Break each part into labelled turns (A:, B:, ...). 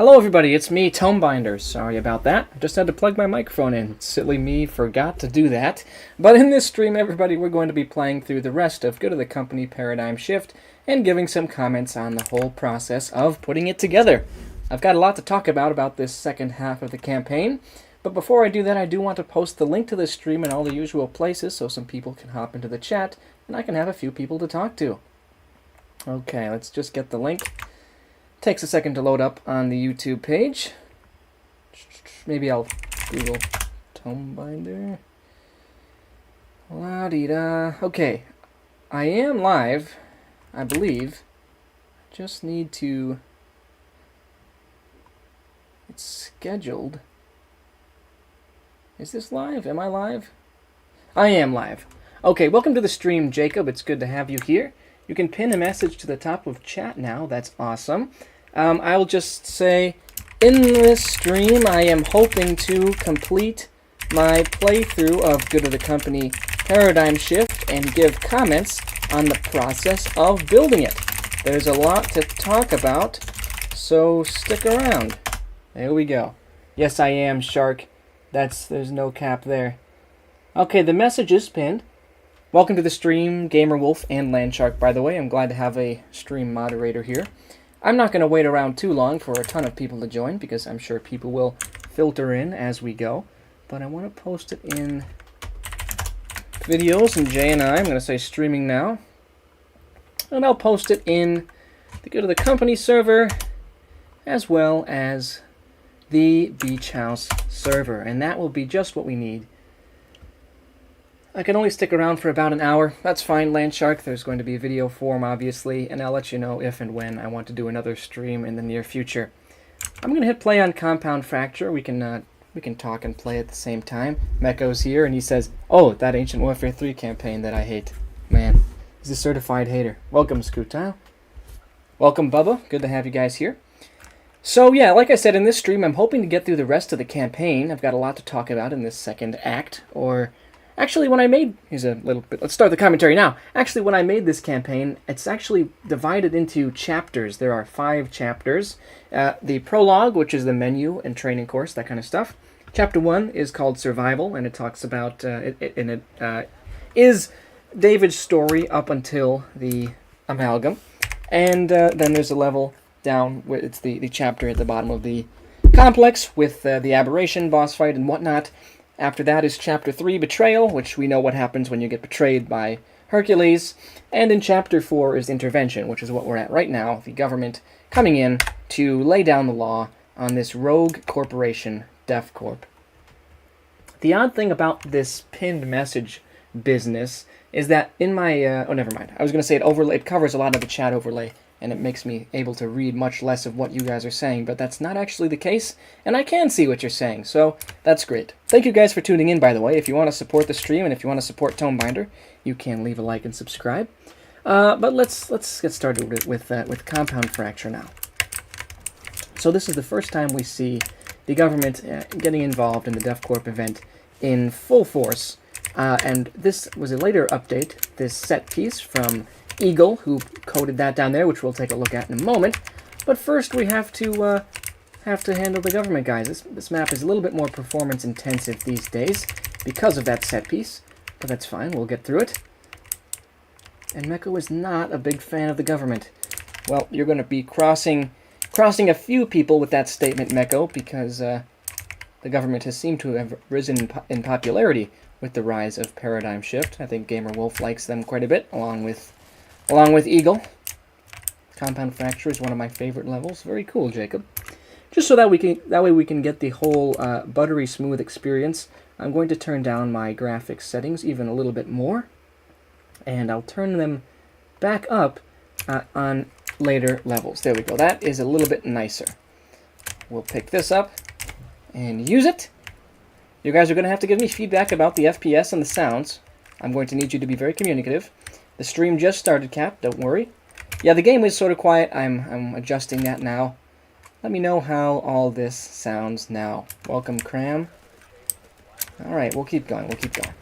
A: Hello everybody, it's me, Tomebinder. Sorry about that. I just had to plug my microphone in. Silly me, forgot to do that. But in this stream, everybody, we're going to be playing through the rest of Good of the Company Paradigm Shift and giving some comments on the whole process of putting it together. I've got a lot to talk about this second half of the campaign. But before I do that, I do want to post the link to this stream in all the usual places so some people can hop into the chat and I can have a few people to talk to. Okay, let's just get the link. Takes a second to load up on the YouTube page. Maybe I'll Google Tomebinder. La-dee-da. Okay, I am live, I believe. Just need to... It's scheduled. Is this live? Am I live? I am live. Okay, welcome to the stream, Jacob. It's good to have you here. You can pin a message to the top of chat now. That's awesome. I will just say, in this stream, I am hoping to complete my playthrough of Good of the Company Paradigm Shift and give comments on the process of building it. There's a lot to talk about, so stick around. There we go. Yes, I am, Shark. There's no cap there. Okay, the message is pinned. Welcome to the stream, Gamerwolf and Landshark, by the way. I'm glad to have a stream moderator here. I'm not going to wait around too long for a ton of people to join, because I'm sure people will filter in as we go. But I want to post it in videos and J&I. I'm going to say streaming now. And I'll post it in the Good of the Company server, as well as the Beach House server. And that will be just what we need. I can only stick around for about an hour. That's fine, Landshark. There's going to be a video form, obviously, and I'll let you know if and when I want to do another stream in the near future. I'm going to hit play on Compound Fracture. We can talk and play at the same time. Meko's here, and he says, "Oh, that Ancient Warfare 3 campaign that I hate." Man, he's a certified hater. Welcome, Scootile. Welcome, Bubba. Good to have you guys here. So, yeah, like I said, in this stream, I'm hoping to get through the rest of the campaign. I've got a lot to talk about in this second act, or... Actually, when I made... Here's a little bit... Let's start the commentary now. Actually, when I made this campaign, it's actually divided into chapters. There are 5 chapters. The prologue, which is the menu and training course, that kind of stuff. Chapter 1 is called Survival, and it talks about... is David's story up until the amalgam. And then there's a level down where it's the chapter at the bottom of the complex with the aberration, boss fight, and whatnot. After that is Chapter 3, Betrayal, which we know what happens when you get betrayed by Hercules. And in Chapter 4 is Intervention, which is what we're at right now, the government coming in to lay down the law on this rogue corporation, DefCorp. The odd thing about this pinned message business is that in my... oh, never mind. I was going to say it covers a lot of the chat overlay, and it makes me able to read much less of what you guys are saying, but that's not actually the case, and I can see what you're saying, so that's great. Thank you guys for tuning in, by the way. If you want to support the stream, and if you want to support Tomebinder, you can leave a like and subscribe. But let's get started with Compound Fracture now. So this is the first time we see the government getting involved in the DefCorp event in full force, and this was a later update, this set piece from Eagle, who coded that down there, which we'll take a look at in a moment. But first, we have to handle the government guys. This map is a little bit more performance intensive these days because of that set piece, but that's fine. We'll get through it. And Meko is not a big fan of the government. Well, you're going to be crossing a few people with that statement, Meko, because the government has seemed to have risen in popularity with the rise of Paradigm Shift. I think Gamerwolf likes them quite a bit, along with Eagle. Compound Fracture is one of my favorite levels. Very cool, Jacob. Just so that way we can get the whole buttery smooth experience, I'm going to turn down my graphics settings even a little bit more, and I'll turn them back up on later levels. There we go. That is a little bit nicer. We'll pick this up and use it. You guys are going to have to give me feedback about the FPS and the sounds. I'm going to need you to be very communicative. The stream just started, Cap. Don't worry. Yeah, the game is sort of quiet. I'm adjusting that now. Let me know how all this sounds now. Welcome, Cram. All right, we'll keep going. We'll keep going.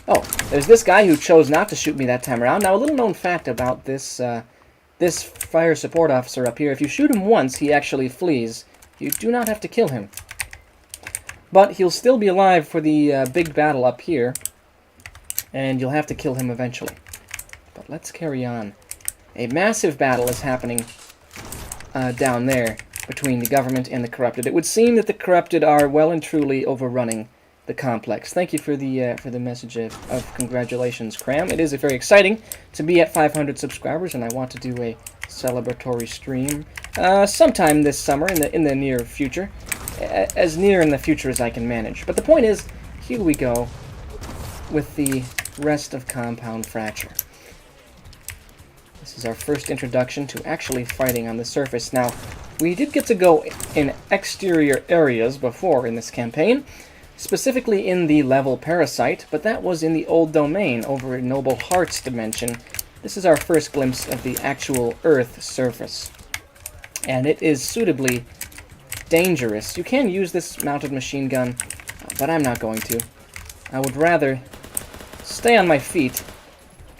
A: Oh, there's this guy who chose not to shoot me that time around. Now, a little known fact about this this fire support officer up here, if you shoot him once, he actually flees. You do not have to kill him. But he'll still be alive for the big battle up here, and you'll have to kill him eventually. But let's carry on. A massive battle is happening down there between the government and the corrupted. It would seem that the corrupted are well and truly overrunning the complex. Thank you for the message of congratulations, Cram. It is very exciting to be at 500 subscribers, and I want to do a celebratory stream sometime this summer in the near future, as near in the future as I can manage. But the point is, here we go with the rest of Compound Fracture. This is our first introduction to actually fighting on the surface. Now, we did get to go in exterior areas before in this campaign, specifically in the level Parasite, but that was in the old domain over in Noble Hearts dimension. This is our first glimpse of the actual Earth surface, and it is suitably dangerous. You can use this mounted machine gun, but I'm not going to. I would rather stay on my feet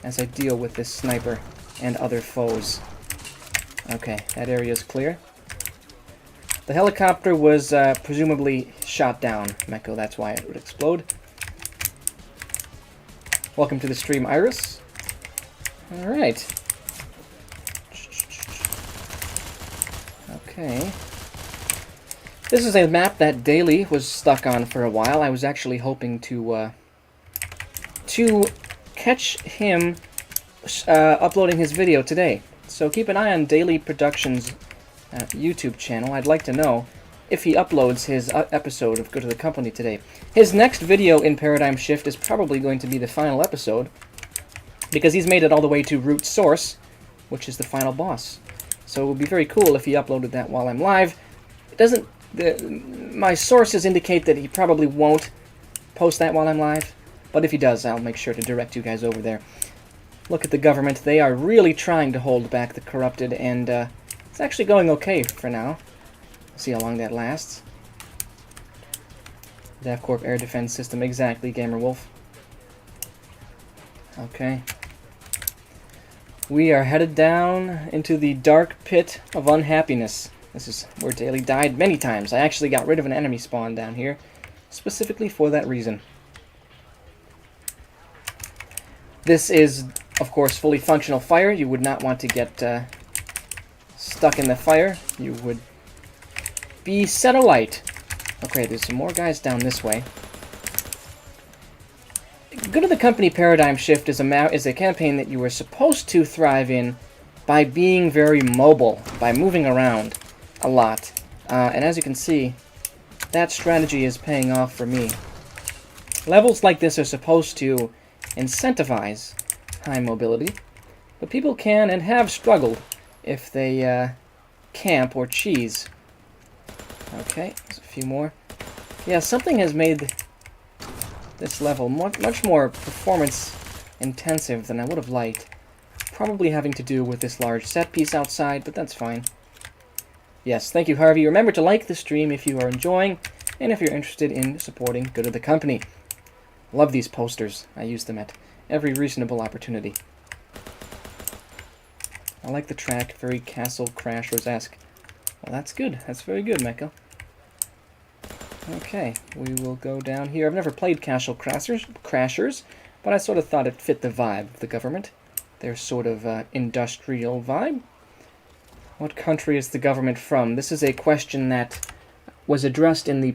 A: as I deal with this sniper and other foes. Okay, that area is clear. The helicopter was presumably shot down, Meko, that's why it would explode. Welcome to the stream, Iris. Alright. Okay. This is a map that Daily was stuck on for a while. I was actually hoping to catch him uploading his video today. So keep an eye on Daily Productions' YouTube channel. I'd like to know if he uploads his episode of Good to the Company today. His next video in Paradigm Shift is probably going to be the final episode, because he's made it all the way to Root Source, which is the final boss. So it would be very cool if he uploaded that while I'm live. It doesn't... my sources indicate that he probably won't post that while I'm live, but if he does, I'll make sure to direct you guys over there. Look at the government. They are really trying to hold back the corrupted, and it's actually going okay for now. See how long that lasts. DevCorp Air Defense System, exactly, Gamerwolf. Okay. We are headed down into the dark pit of unhappiness. This is where Daily died many times. I actually got rid of an enemy spawn down here, specifically for that reason. This is, of course, fully functional fire. You would not want to get stuck in the fire. You would be set alight. Okay, there's some more guys down this way. Good to the Company Paradigm Shift is a campaign that you are supposed to thrive in by being very mobile, by moving around a lot. And as you can see, that strategy is paying off for me. Levels like this are supposed to incentivize high mobility, but people can and have struggled if they camp or cheese. Okay, there's a few more. Yeah, something has made this level much more performance intensive than I would have liked. Probably having to do with this large set piece outside, but that's fine. Yes, thank you, Harvey. Remember to like the stream if you are enjoying, and if you're interested in supporting Good of the Company. Love these posters. I use them at every reasonable opportunity. I like the track, very Castle Crashers-esque. Well, that's good. That's very good, Meko. Okay, we will go down here. I've never played Castle Crashers, but I sort of thought it fit the vibe of the government. Their sort of industrial vibe. What country is the government from? This is a question that was addressed in the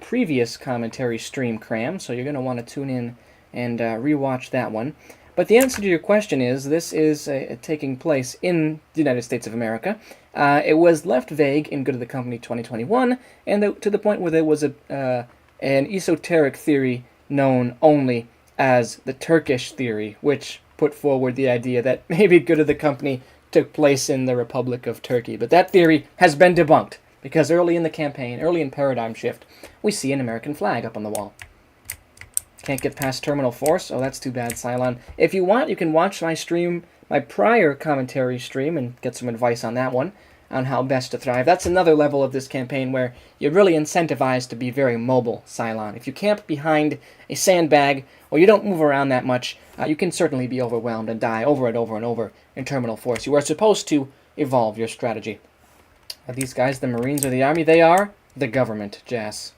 A: previous commentary stream, Cram, so you're going to want to tune in and rewatch that one. But the answer to your question is, this is taking place in the United States of America. It was left vague in Good of the Company 2021, and to the point where there was an esoteric theory known only as the Turkish theory, which put forward the idea that maybe Good of the Company took place in the Republic of Turkey. But that theory has been debunked, because early in the campaign, early in Paradigm Shift, we see an American flag up on the wall. Can't get past Terminal Force? Oh, that's too bad, Cylon. If you want, you can watch my stream, my prior commentary stream, and get some advice on that one, on how best to thrive. That's another level of this campaign where you're really incentivized to be very mobile, Cylon. If you camp behind a sandbag, or you don't move around that much, you can certainly be overwhelmed and die over and over and over in Terminal Force. You are supposed to evolve your strategy. Are these guys the Marines or the Army? They are the government, Jas.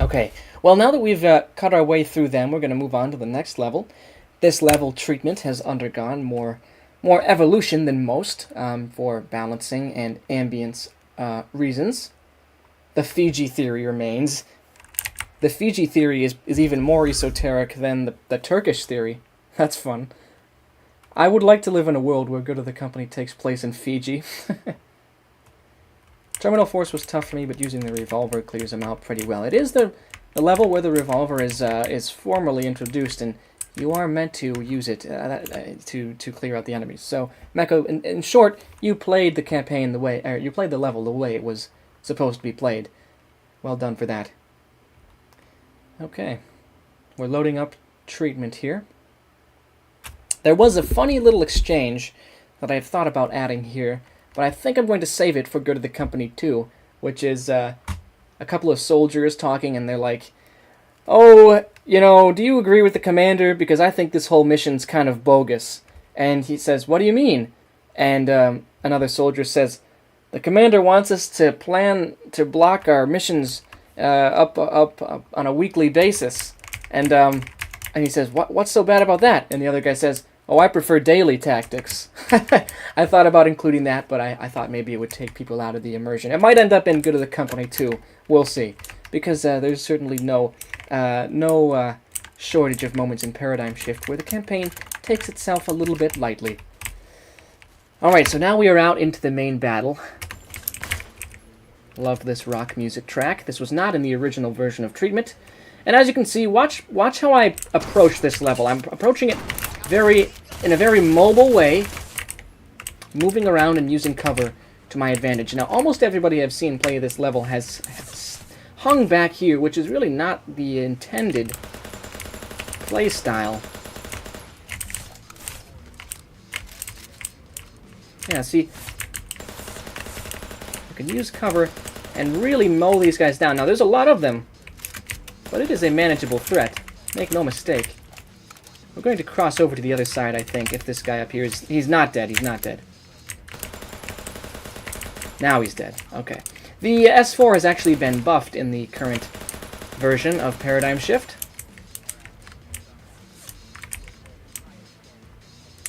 A: Okay, well, now that we've cut our way through them, we're going to move on to the next level. This level treatment has undergone more evolution than most for balancing and ambience reasons. The Fiji theory remains. The Fiji theory is even more esoteric than the Turkish theory. That's fun. I would like to live in a world where Good of the Company takes place in Fiji. Terminal Force was tough for me, but using the revolver clears them out pretty well. It is the level where the revolver is formally introduced, and you are meant to use it to clear out the enemies. So, Meko, in short, you played the campaign you played the level the way it was supposed to be played. Well done for that. Okay, we're loading up treatment here. There was a funny little exchange that I've thought about adding here, but I think I'm going to save it for Good of the Company 2, which is a couple of soldiers talking, and they're like, "Oh, do you agree with the commander? Because I think this whole mission's kind of bogus." And he says, "What do you mean?" And another soldier says, "The commander wants us to plan to block our missions up on a weekly basis." And he says, "What's so bad about that?" And the other guy says, "Oh, I prefer daily tactics." I thought about including that, but I thought maybe it would take people out of the immersion. It might end up in Good of the Company too. We'll see. Because there's certainly no shortage of moments in Paradigm Shift where the campaign takes itself a little bit lightly. Alright, so now we are out into the main battle. Love this rock music track. This was not in the original version of Treatment. And as you can see, watch how I approach this level. I'm approaching it in a very mobile way, moving around and using cover to my advantage. Now, almost everybody I've seen play this level has hung back here, which is really not the intended play style. Yeah, see, you can use cover and really mow these guys down. Now, there's a lot of them, but it is a manageable threat. Make no mistake. We're going to cross over to the other side, I think, if this guy appears. He's not dead. He's not dead. Now he's dead. Okay. The S4 has actually been buffed in the current version of Paradigm Shift.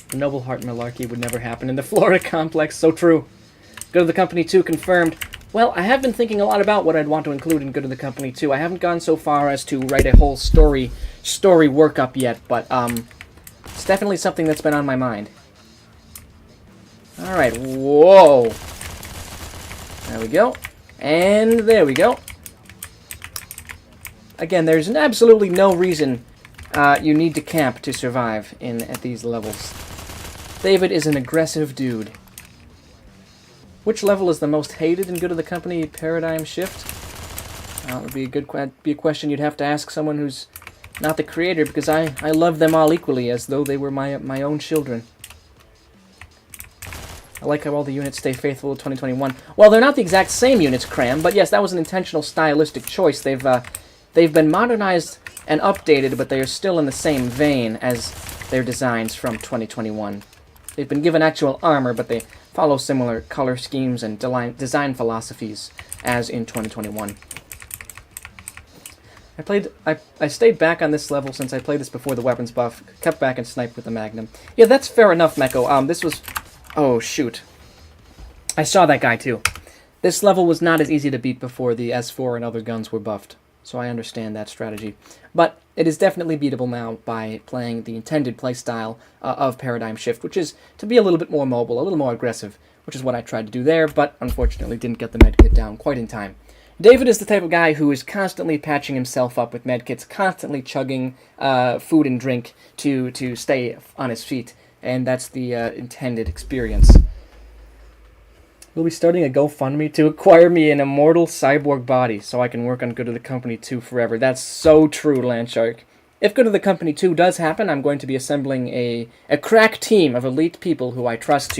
A: The Noble Heart malarkey would never happen in the Florida complex. So true. Good of the Company 2 confirmed. Well, I have been thinking a lot about what I'd want to include in Good of the Company 2. I haven't gone so far as to write a whole story workup yet, but it's definitely something that's been on my mind. Alright, whoa. There we go. And there we go. Again, there's absolutely no reason you need to camp to survive at these levels. David is an aggressive dude. Which level is the most hated in Good of the Company Paradigm Shift? That would be a question you'd have to ask someone who's not the creator, because I love them all equally as though they were my own children. I like how all the units stay faithful to 2021. Well, they're not the exact same units, Cram, but yes, that was an intentional stylistic choice. They've been modernized and updated, but they are still in the same vein as their designs from 2021. They've been given actual armor, but they follow similar color schemes and design philosophies as in 2021. I stayed back on this level since I played this before the weapons buff, kept back and sniped with the Magnum. Yeah, that's fair enough, Meko. This was... Oh, shoot. I saw that guy, too. This level was not as easy to beat before the S4 and other guns were buffed, so I understand that strategy. But it is definitely beatable now by playing the intended playstyle of Paradigm Shift, which is to be a little bit more mobile, a little more aggressive, which is what I tried to do there, but unfortunately didn't get the medkit down quite in time. David is the type of guy who is constantly patching himself up with medkits, constantly chugging food and drink to stay on his feet, and that's the intended experience. We'll be starting a GoFundMe to acquire me an immortal cyborg body so I can work on Good of the Company 2 forever. That's so true, Landshark. If Good of the Company 2 does happen, I'm going to be assembling a crack team of elite people who I trust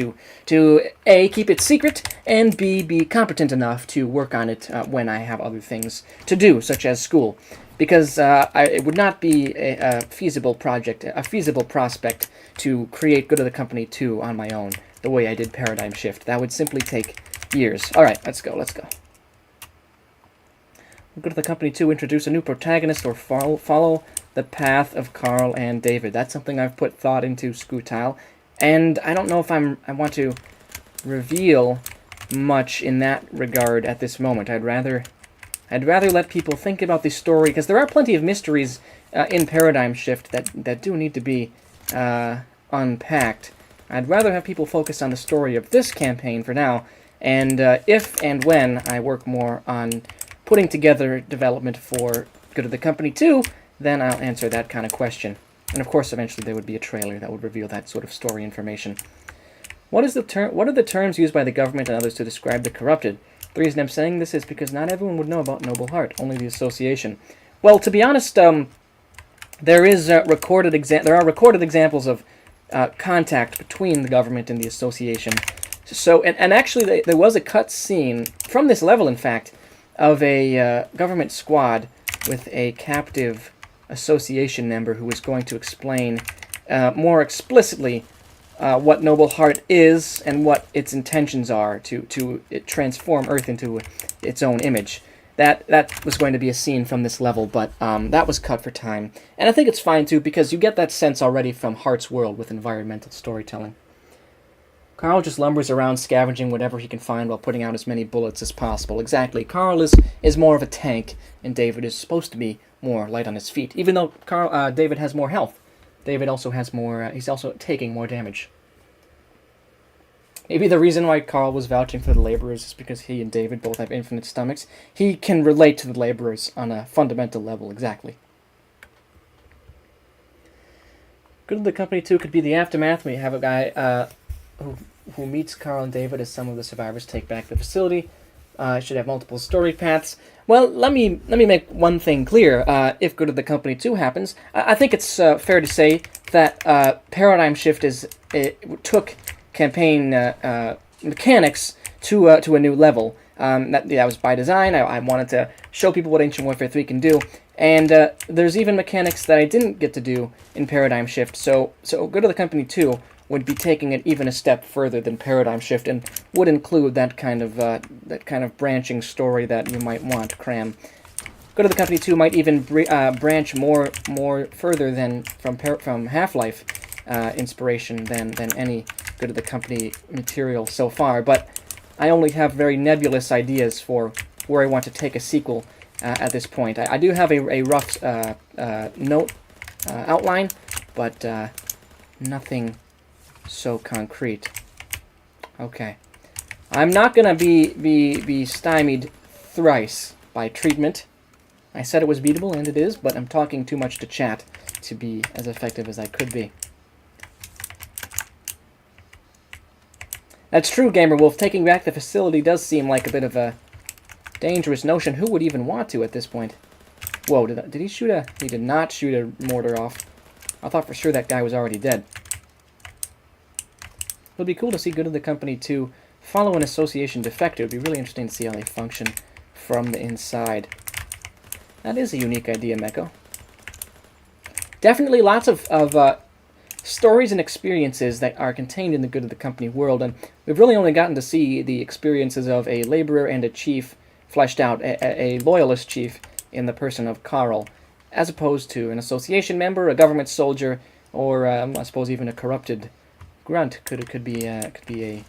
A: to A, keep it secret, and B, be competent enough to work on it when I have other things to do, such as school. Because it would not be a feasible project, a feasible prospect to create Good of the Company 2 on my own. the way I did Paradigm Shift. That would simply take years. Alright, let's go. We'll go to the company to introduce a new protagonist or follow the path of Carl and David. That's something I've put thought into, Scutile. And I don't know if I want to reveal much in that regard at this moment. I'd rather let people think about the story, because there are plenty of mysteries in Paradigm Shift that do need to be unpacked. I'd rather have people focus on the story of this campaign for now, and if and when I work more on putting together development for Good of the Company 2, then I'll answer that kind of question. And of course, eventually there would be a trailer that would reveal that sort of story information. What are the terms used by the government and others to describe the corrupted? The reason I'm saying this is because not everyone would know about Noble Heart, only the association. Well, to be honest, there are recorded examples of contact between the government and the association. So, and actually, there was a cut scene from this level, in fact, of a government squad with a captive association member who was going to explain more explicitly what Noble Heart is and what its intentions are to transform Earth into its own image. That was going to be a scene from this level, but that was cut for time. And I think it's fine, too, because you get that sense already from Heart's World with environmental storytelling. Carl just lumbers around scavenging whatever he can find while putting out as many bullets as possible. Exactly. Carl is more of a tank, and David is supposed to be more light on his feet. Even though David has more health, David also has more, he's also taking more damage. Maybe the reason why Carl was vouching for the laborers is because he and David both have infinite stomachs. He can relate to the laborers on a fundamental level, exactly. Good of the Company 2 could be the aftermath. We have a guy who meets Carl and David as some of the survivors take back the facility. Should have multiple story paths. Well, let me make one thing clear. If Good of the Company 2 happens, I think it's fair to say that Paradigm Shift took campaign mechanics to a new level. That was by design. I wanted to show people what Ancient Warfare 3 can do. And there's even mechanics that I didn't get to do in Paradigm Shift. So Good of the Company 2 would be taking it even a step further than Paradigm Shift, and would include that kind of branching story that you might want to cram. Good of the Company 2 might even branch more further than from Half-Life inspiration than any Good of the Company material so far. But I only have very nebulous ideas for where I want to take a sequel at this point. I do have a rough note outline, but nothing so concrete. Okay. I'm not going to be stymied thrice by treatment. I said it was beatable, and it is, but I'm talking too much to chat to be as effective as I could be. That's true, Gamer Wolf. Taking back the facility does seem like a bit of a dangerous notion. Who would even want to at this point? Whoa, did he shoot a... He did not shoot a mortar off. I thought for sure that guy was already dead. It would be cool to see Good of the Company 2 follow an association defector. It would be really interesting to see how they function from the inside. That is a unique idea, Meko. Definitely lots of stories and experiences that are contained in the Good of the Company world, and we've really only gotten to see the experiences of a laborer and a chief fleshed out, a loyalist chief in the person of Carl, as opposed to an association member, a government soldier, or I suppose even a corrupted grunt could be a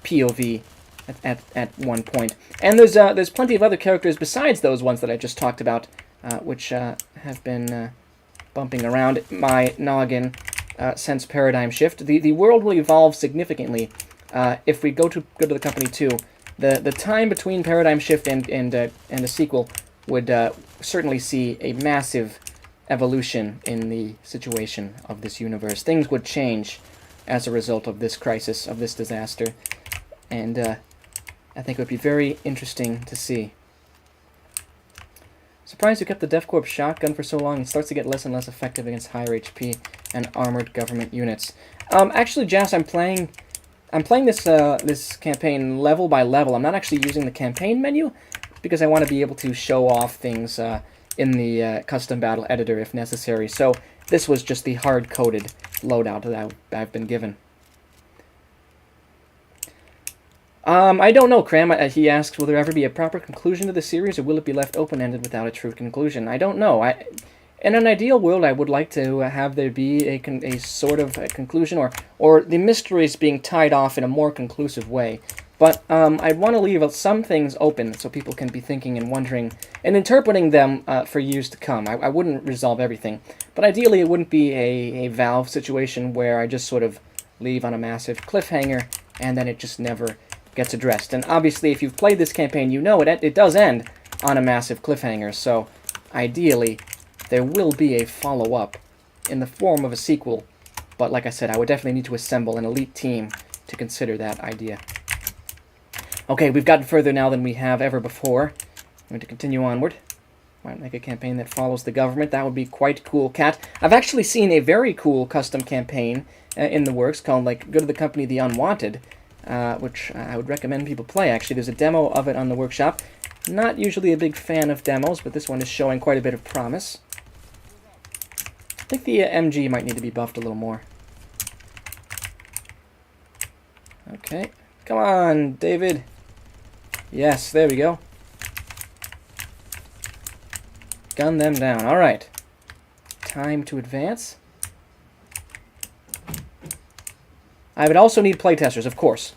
A: POV at one point. And there's plenty of other characters besides those ones that I just talked about, which have been bumping around my noggin since Paradigm Shift. The world will evolve significantly if we go to the Company 2. The time between Paradigm Shift and a sequel would certainly see a massive evolution in the situation of this universe. Things would change as a result of this crisis, of this disaster, and I think it would be very interesting to see. Surprised you kept the DefCorp shotgun for so long. It starts to get less and less effective against higher HP and armored government units. Actually, Jas, I'm playing this campaign level by level. I'm not actually using the campaign menu because I want to be able to show off things in the custom battle editor if necessary. So this was just the hard-coded loadout that I've been given. I don't know, Cram. He asks, will there ever be a proper conclusion to the series, or will it be left open-ended without a true conclusion? I don't know. In an ideal world, I would like to have there be a sort of a conclusion, or the mysteries being tied off in a more conclusive way. But I'd want to leave some things open so people can be thinking and wondering and interpreting them for years to come. I wouldn't resolve everything. But ideally, it wouldn't be a Valve situation where I just sort of leave on a massive cliffhanger and then it just never gets addressed. And obviously, if you've played this campaign, you know it does end on a massive cliffhanger. So ideally, there will be a follow-up in the form of a sequel. But like I said, I would definitely need to assemble an elite team to consider that idea. Okay, we've gotten further now than we have ever before. I'm going to continue onward. Might make a campaign that follows the government. That would be quite cool, Cat. I've actually seen a very cool custom campaign in the works called, like, Go to the Company The Unwanted, which I would recommend people play, actually. There's a demo of it on the workshop. Not usually a big fan of demos, but this one is showing quite a bit of promise. I think the MG might need to be buffed a little more. Okay. Come on, David. Yes, there we go. Gun them down. All right. Time to advance. I would also need playtesters, of course.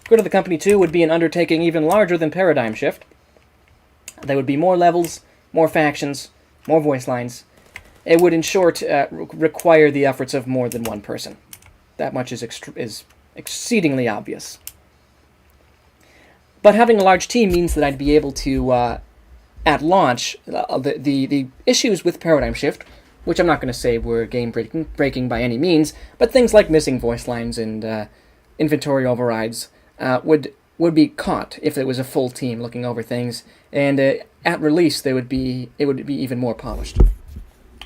A: Go to the Company 2 would be an undertaking even larger than Paradigm Shift. There would be more levels, more factions, more voice lines. It would, in short, require the efforts of more than one person. That much is exceedingly obvious. But having a large team means that I'd be able to, at launch, the issues with Paradigm Shift, which I'm not going to say were game-breaking by any means, but things like missing voice lines and inventory overrides would be caught if it was a full team looking over things, and at release it would be even more polished,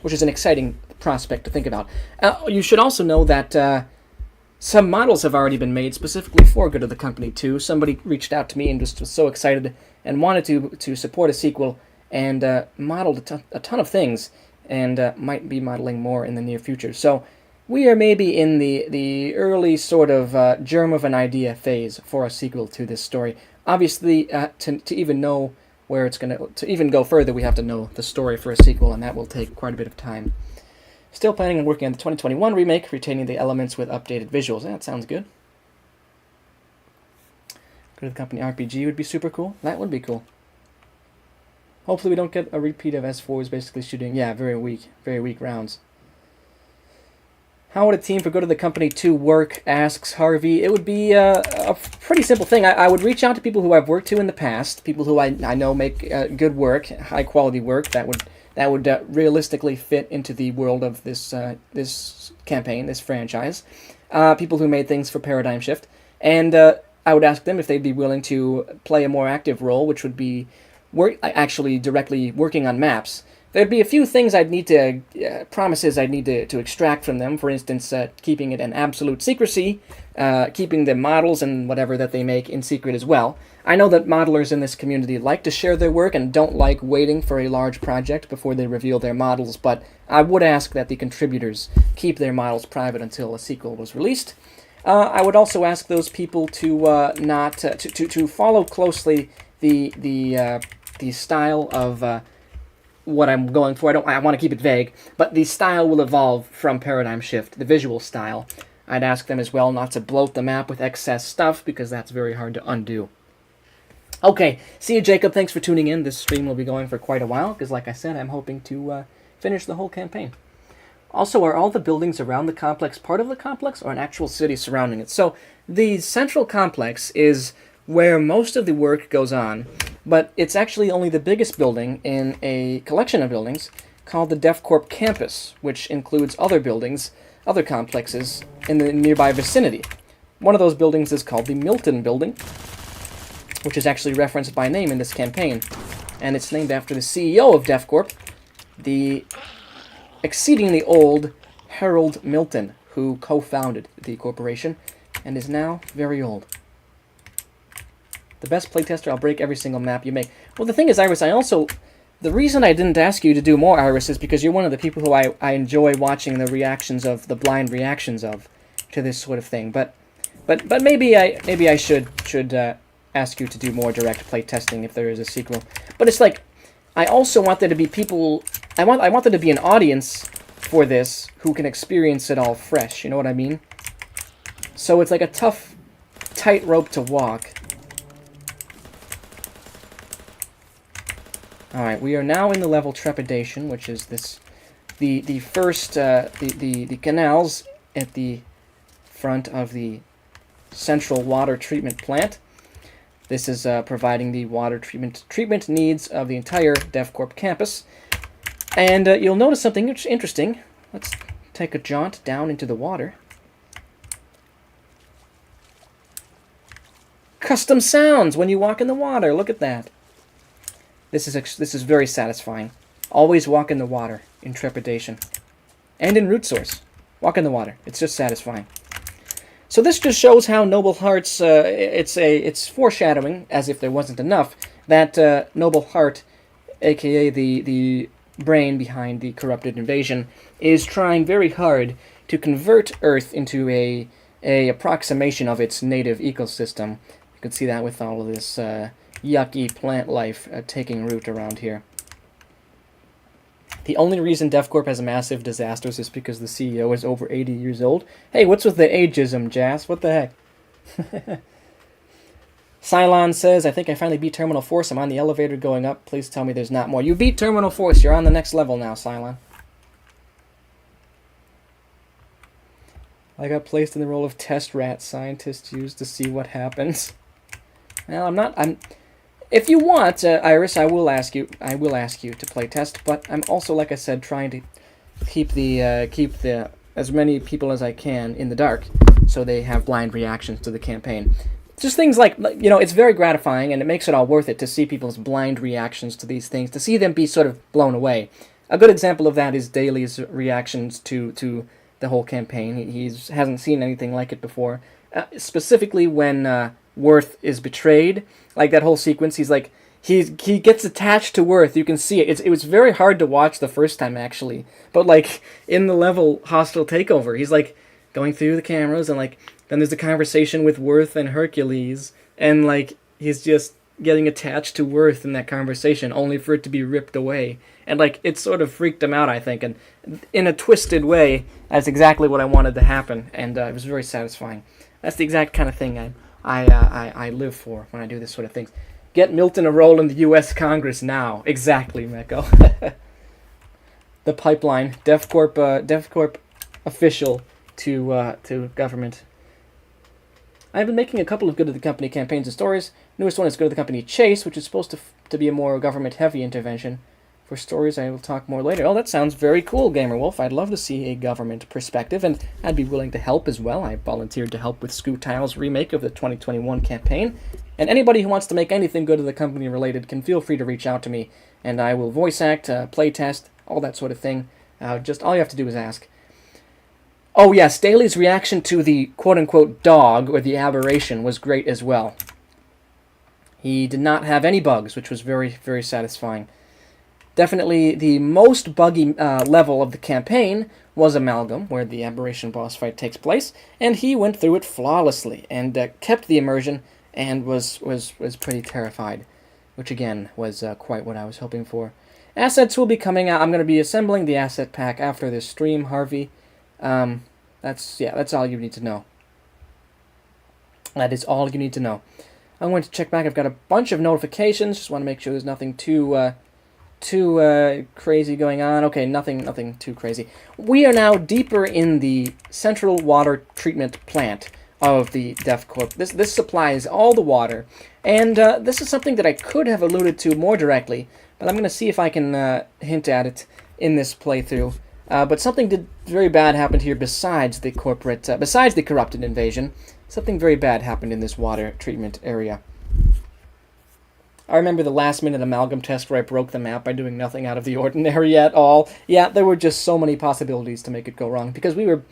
A: which is an exciting prospect to think about. You should also know that some models have already been made specifically for Go to the Company 2. Somebody reached out to me and just was so excited and wanted to support a sequel and modeled a ton of things and might be modeling more in the near future. So we are maybe in the early sort of germ of an idea phase for a sequel to this story. Obviously, to even know where it's to even go further, we have to know the story for a sequel, and that will take quite a bit of time. Still planning on working on the 2021 remake, retaining the elements with updated visuals. That sounds good. Go to the Company RPG would be super cool. That would be cool. Hopefully we don't get a repeat of S4's basically shooting, very weak rounds. How would a team for Go to the Company 2 work, asks Harvey. It would be a pretty simple thing. I would reach out to people who I've worked to in the past, people who I know make good work, high-quality work that would realistically fit into the world of this campaign, this franchise. People who made things for Paradigm Shift. And I would ask them if they'd be willing to play a more active role, which would be actually directly working on maps. There'd be a few things I'd need to, promises I'd need to extract from them. For instance, keeping it an absolute secrecy, keeping the models and whatever that they make in secret as well. I know that modelers in this community like to share their work and don't like waiting for a large project before they reveal their models, but I would ask that the contributors keep their models private until a sequel was released. I would also ask those people to not to follow closely the style of what I'm going for. I want to keep it vague, but the style will evolve from Paradigm Shift, the visual style. I'd ask them as well not to bloat the map with excess stuff, because that's very hard to undo. Okay, see you, Jacob. Thanks for tuning in. This stream will be going for quite a while, because like I said, I'm hoping to finish the whole campaign. Also, are all the buildings around the complex part of the complex, or an actual city surrounding it? So, the central complex is where most of the work goes on, but it's actually only the biggest building in a collection of buildings called the DevCorp campus, which includes other buildings, other complexes in the nearby vicinity. One of those buildings is called the Milton Building, which is actually referenced by name in this campaign, and it's named after the CEO of DevCorp, the exceedingly old Harold Milton, who co-founded the corporation and is now very old. The best playtester, I'll break every single map you make. Well, the thing is, Iris, the reason I didn't ask you to do more, Iris, is because you're one of the people who I enjoy watching the blind reactions of to this sort of thing. But maybe I should ask you to do more direct play testing if there is a sequel. But it's like, I also want there to be people, I want there to be an audience for this who can experience it all fresh, you know what I mean? So it's like a tough tightrope to walk. Alright, we are now in the level Trepidation, which is this, the first, the canals at the front of the central water treatment plant. This is providing the water treatment needs of the entire DevCorp campus. And you'll notice something interesting. Let's take a jaunt down into the water. Custom sounds when you walk in the water. Look at that. This is very satisfying. Always walk in the water in Trepidation. And in Root Source. Walk in the water. It's just satisfying. So this just shows how Noble Heart's, it's foreshadowing, as if there wasn't enough, that Noble Heart, aka the brain behind the corrupted invasion, is trying very hard to convert Earth into a approximation of its native ecosystem. You can see that with all of this yucky plant life taking root around here. The only reason DevCorp has massive disasters is because the CEO is over 80 years old. Hey, what's with the ageism, Jas? What the heck? Cylon says, I think I finally beat Terminal Force. I'm on the elevator going up. Please tell me there's not more. You beat Terminal Force. You're on the next level now, Cylon. I got placed in the role of test rat scientist used to see what happens. Well, if you want, Iris, I will ask you to play test, but I'm also, like I said, trying to keep as many people as I can in the dark, so they have blind reactions to the campaign. Just things like, it's very gratifying, and it makes it all worth it to see people's blind reactions to these things, to see them be sort of blown away. A good example of that is Daly's reactions to the whole campaign. He hasn't seen anything like it before, specifically when Worth is betrayed. Like that whole sequence, he's like, he gets attached to Worth. You can see it. It was very hard to watch the first time, actually. But like in the level Hostile Takeover, he's like going through the cameras, and like then there's a conversation with Worth and Hercules, and like he's just getting attached to Worth in that conversation, only for it to be ripped away. And like it sort of freaked him out, I think, and in a twisted way, that's exactly what I wanted to happen, and it was very satisfying. That's the exact kind of thing I live for when I do this sort of things. Get Milton a role in the U.S. Congress now. Exactly, Meko. The pipeline, DevCorp official to government. I've been making a couple of Good to the Company campaigns and stories. Newest one is Good to the Company Chase, which is supposed to be a more government-heavy intervention. For stories, I will talk more later. Oh, that sounds very cool, Gamerwolf. I'd love to see a government perspective, and I'd be willing to help as well. I volunteered to help with Scoot Tile's remake of the 2021 campaign. And anybody who wants to make anything Good to the Company related can feel free to reach out to me, and I will voice act, play test, all that sort of thing. Just all you have to do is ask. Oh yes, Daly's reaction to the quote-unquote dog, or the aberration, was great as well. He did not have any bugs, which was very, very satisfying. Definitely the most buggy level of the campaign was Amalgam, where the Aberration boss fight takes place, and he went through it flawlessly, and kept the immersion, and was pretty terrified, which again was quite what I was hoping for. Assets will be coming out. I'm going to be assembling the asset pack after this stream, Harvey. That's all you need to know. That is all you need to know. I'm going to check back. I've got a bunch of notifications. Just want to make sure there's nothing too crazy going on. Okay, nothing too crazy. We are now deeper in the central water treatment plant of the DevCorp. This supplies all the water, and this is something that I could have alluded to more directly, but I'm going to see if I can hint at it in this playthrough. But something very bad happened here besides the corrupted invasion. Something very bad happened in this water treatment area. I remember the last-minute Amalgam test where I broke the map by doing nothing out of the ordinary at all. Yeah, there were just so many possibilities to make it go wrong, because we were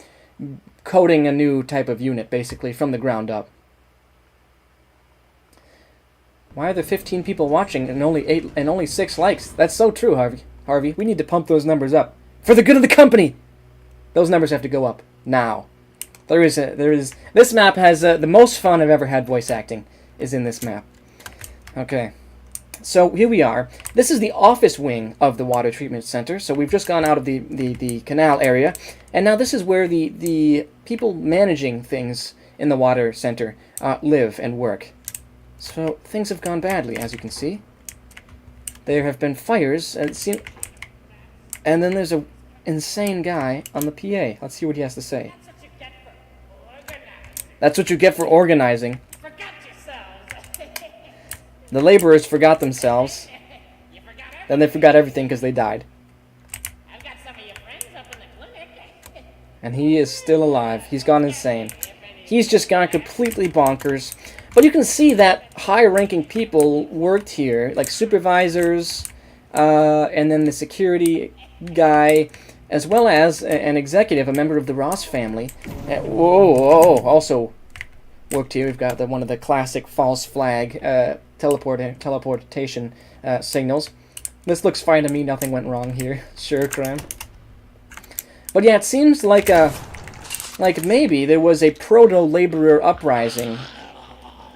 A: coding a new type of unit, basically, from the ground up. Why are there 15 people watching and only 6 likes? That's so true, Harvey. We need to pump those numbers up. For the good of the company! Those numbers have to go up. Now. This map has the most fun I've ever had voice acting. is in this map. Okay. So here we are. This is the office wing of the water treatment center. So we've just gone out of the canal area. And now this is where the people managing things in the water center live and work. So things have gone badly, as you can see. There have been fires. And then there's a insane guy on the PA. Let's see what he has to say. That's what you get for organizing. The laborers forgot themselves. Then they forgot everything because they died.
B: I've got some of your friends up in the clinic.
A: And he is still alive. He's gone insane. He's just gone completely bonkers. But you can see that high-ranking people worked here, like supervisors, and then the security guy, as well as an executive, a member of the Ross family. Also worked here. We've got one of the classic false flag teleportation signals. This looks fine to me. Nothing went wrong here. Sure, crime. But yeah, it seems like maybe there was a proto-laborer uprising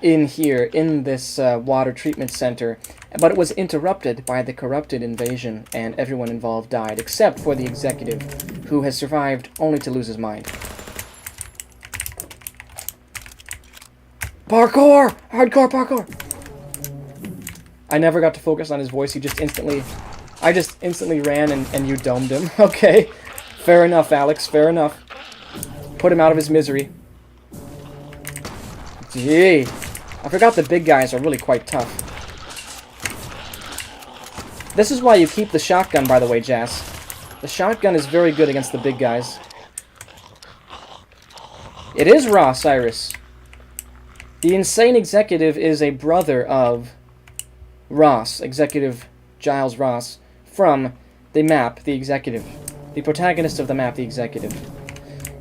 A: in here, in this water treatment center, but it was interrupted by the corrupted invasion, and everyone involved died, except for the executive, who has survived only to lose his mind. Parkour! Hardcore parkour! I never got to focus on his voice. I just instantly ran and you domed him. Okay. Fair enough, Alex. Fair enough. Put him out of his misery. Gee. I forgot the big guys are really quite tough. This is why you keep the shotgun, by the way, Jazz. The shotgun is very good against the big guys. It is Ross, Iris. The insane executive is a brother of Ross, Executive Giles Ross, from the map, The Executive. The protagonist of the map, The Executive.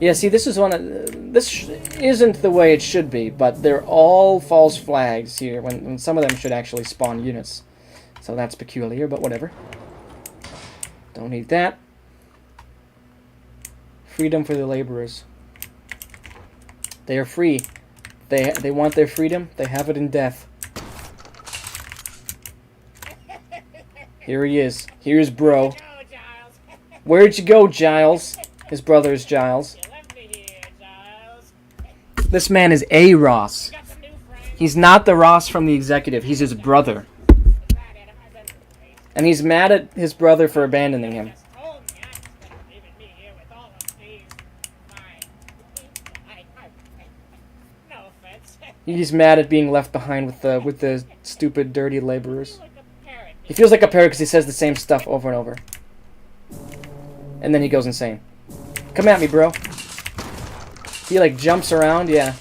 A: Yeah, see, this isn't the way it should be, but they're all false flags here, when some of them should actually spawn units. So that's peculiar, but whatever. Don't need that. Freedom for the laborers. They are free. They want their freedom. They have it in death. Here he is. Here's bro. Where'd you go, Giles? His brother is Giles. This man is a Ross. He's not the Ross from The Executive. He's his brother. And he's mad at his brother for abandoning him. He's mad at being left behind with the stupid, dirty laborers. He feels like a parrot because he says the same stuff over and over. And then he goes insane. Come at me, bro. He, like, jumps around, yeah.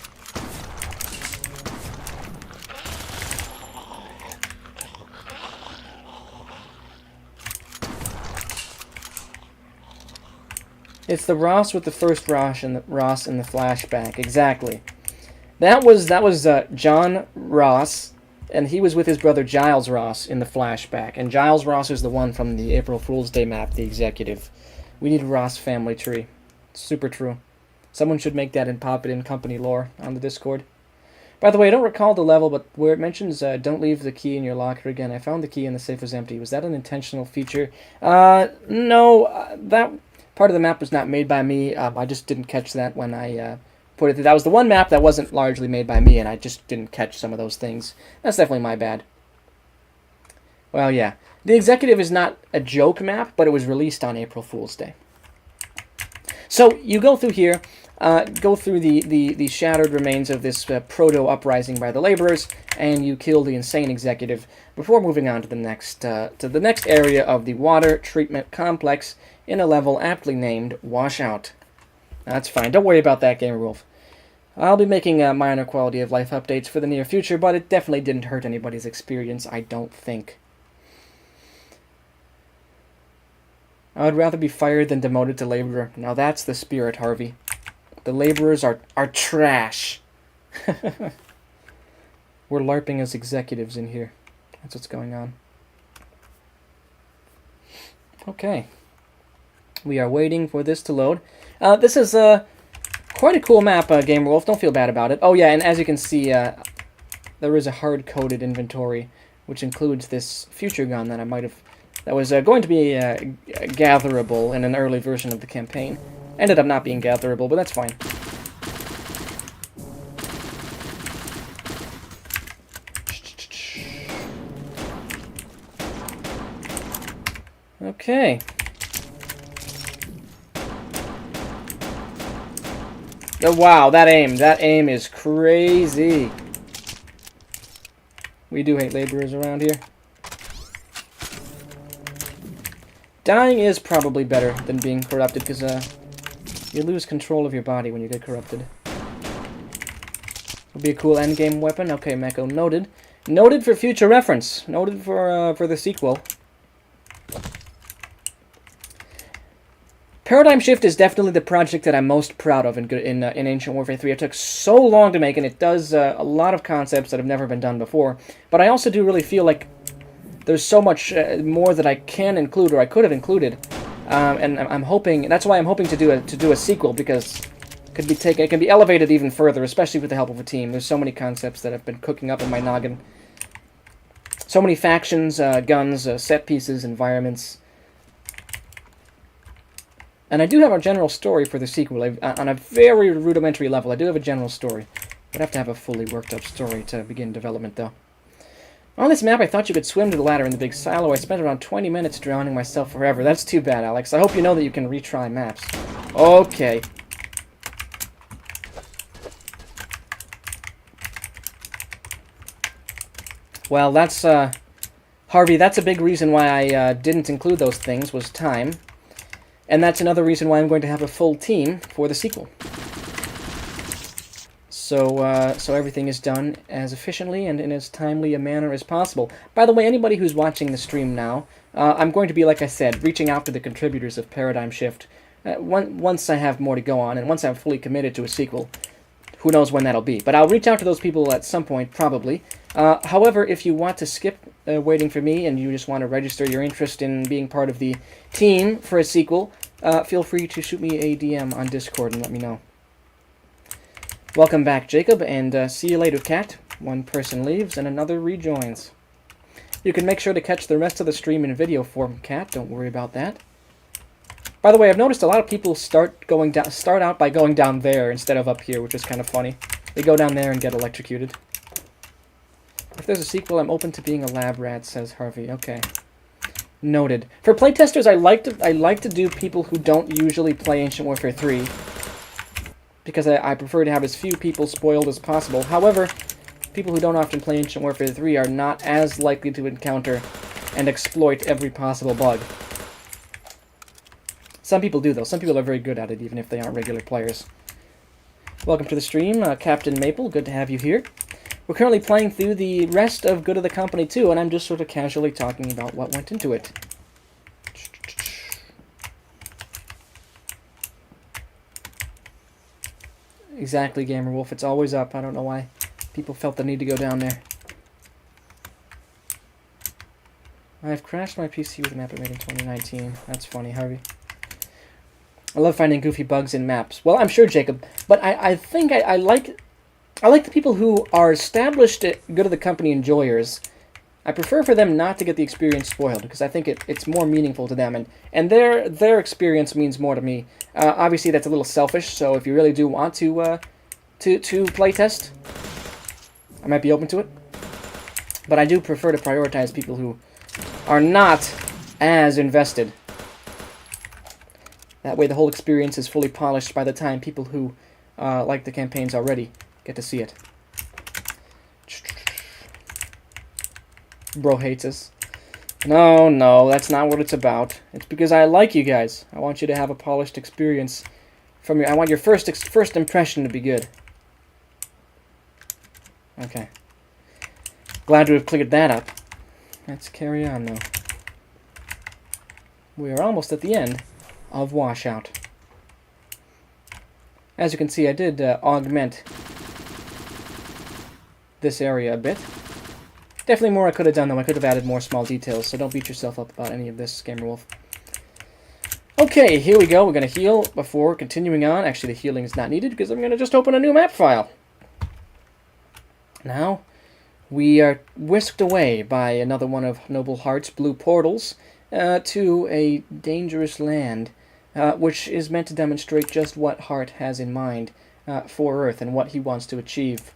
A: It's the Ross with the first Ross in the flashback. Exactly. That was John Ross, and he was with his brother Giles Ross in the flashback. And Giles Ross is the one from the April Fool's Day map, The Executive. We need a Ross family tree. Super true. Someone should make that and pop it in company lore on the Discord. By the way, I don't recall the level, but where it mentions don't leave the key in your locker again, I found the key and the safe was empty. Was that an intentional feature? No, that part of the map was not made by me. I just didn't catch that when I put it through. That was the one map that wasn't largely made by me, and I just didn't catch some of those things. That's definitely my bad. Well, yeah. The Executive is not a joke map, but it was released on April Fool's Day. So, you go through here, go through the shattered remains of this proto-uprising by the laborers, and you kill the insane executive before moving on to the next area of the water treatment complex in a level aptly named Washout. That's fine. Don't worry about that, Gamer Wolf. I'll be making minor quality of life updates for the near future, but it definitely didn't hurt anybody's experience, I don't think. I would rather be fired than demoted to laborer. Now that's the spirit, Harvey. The laborers are trash. We're LARPing as executives in here. That's what's going on. Okay. We are waiting for this to load. This is quite a cool map, Gamer Wolf. Don't feel bad about it. Oh yeah, and as you can see, there is a hard-coded inventory, which includes this future gun that I might have... that was going to be gatherable in an early version of the campaign. Ended up not being gatherable, but that's fine. Okay. Oh, wow, that aim is crazy. We do hate laborers around here. Dying is probably better than being corrupted, because you lose control of your body when you get corrupted. Would be a cool endgame weapon. Okay, Meko, noted. Noted for future reference. Noted for the sequel. Paradigm Shift is definitely the project that I'm most proud of in Ancient Warfare 3. It took so long to make, and it does a lot of concepts that have never been done before. But I also do really feel like there's so much more that I can include, or I could have included, and I'm hoping. That's why I'm hoping to do a sequel, because it can be elevated even further, especially with the help of a team. There's so many concepts that have been cooking up in my noggin. So many factions, guns, set pieces, environments. And I do have a general story for the sequel. On a very rudimentary level, I do have a general story. I'd have to have a fully worked up story to begin development, though. On this map, I thought you could swim to the ladder in the big silo. I spent around 20 minutes drowning myself forever. That's too bad, Alex. I hope you know that you can retry maps. Okay. Well, that's, Harvey, that's a big reason why I didn't include those things, was time. And that's another reason why I'm going to have a full team for the sequel. So, so everything is done as efficiently and in as timely a manner as possible. By the way, anybody who's watching the stream now, I'm going to be, like I said, reaching out to the contributors of Paradigm Shift once I have more to go on, and once I'm fully committed to a sequel. Who knows when that'll be. But I'll reach out to those people at some point, probably. However, if you want to skip waiting for me, and you just want to register your interest in being part of the team for a sequel, feel free to shoot me a DM on Discord and let me know. Welcome back, Jacob, and see you later, Cat. One person leaves and another rejoins. You can make sure to catch the rest of the stream in video form, Cat. Don't worry about that. By the way, I've noticed a lot of people start out by going down there instead of up here, which is kind of funny. They go down there and get electrocuted. If there's a sequel, I'm open to being a lab rat, says Harvey. Okay. Noted. For playtesters, I like to do people who don't usually play Ancient Warfare 3, because I prefer to have as few people spoiled as possible. However, people who don't often play Ancient Warfare 3 are not as likely to encounter and exploit every possible bug. Some people do, though. Some people are very good at it, even if they aren't regular players. Welcome to the stream, Captain Maple. Good to have you here. We're currently playing through the rest of Good of the Company 2, and I'm just sort of casually talking about what went into it. Exactly, Gamer Wolf. It's always up. I don't know why people felt the need to go down there. I've crashed my PC with a map I made in 2019. That's funny, Harvey. I love finding goofy bugs in maps. Well, I'm sure, Jacob, but I think I like the people who are established Good of the Company enjoyers. I prefer for them not to get the experience spoiled, because I think it's more meaningful to them, and their experience means more to me. Obviously, that's a little selfish, so if you really do want to playtest, I might be open to it. But I do prefer to prioritize people who are not as invested. That way the whole experience is fully polished by the time people who like the campaigns already get to see it. Bro hates us. No, that's not what it's about. It's because I like you guys. I want you to have a polished experience from I want your first impression to be good. Okay. Glad to have cleared that up. Let's carry on, though. We are almost at the end of Washout. As you can see, I did augment this area a bit. Definitely more I could have done, though. I could have added more small details, so don't beat yourself up about any of this, Gamer Wolf. Okay, here we go. We're going to heal before continuing on. Actually, the healing is not needed, because I'm going to just open a new map file. Now, we are whisked away by another one of Noble Heart's blue portals to a dangerous land, which is meant to demonstrate just what Heart has in mind for Earth and what he wants to achieve.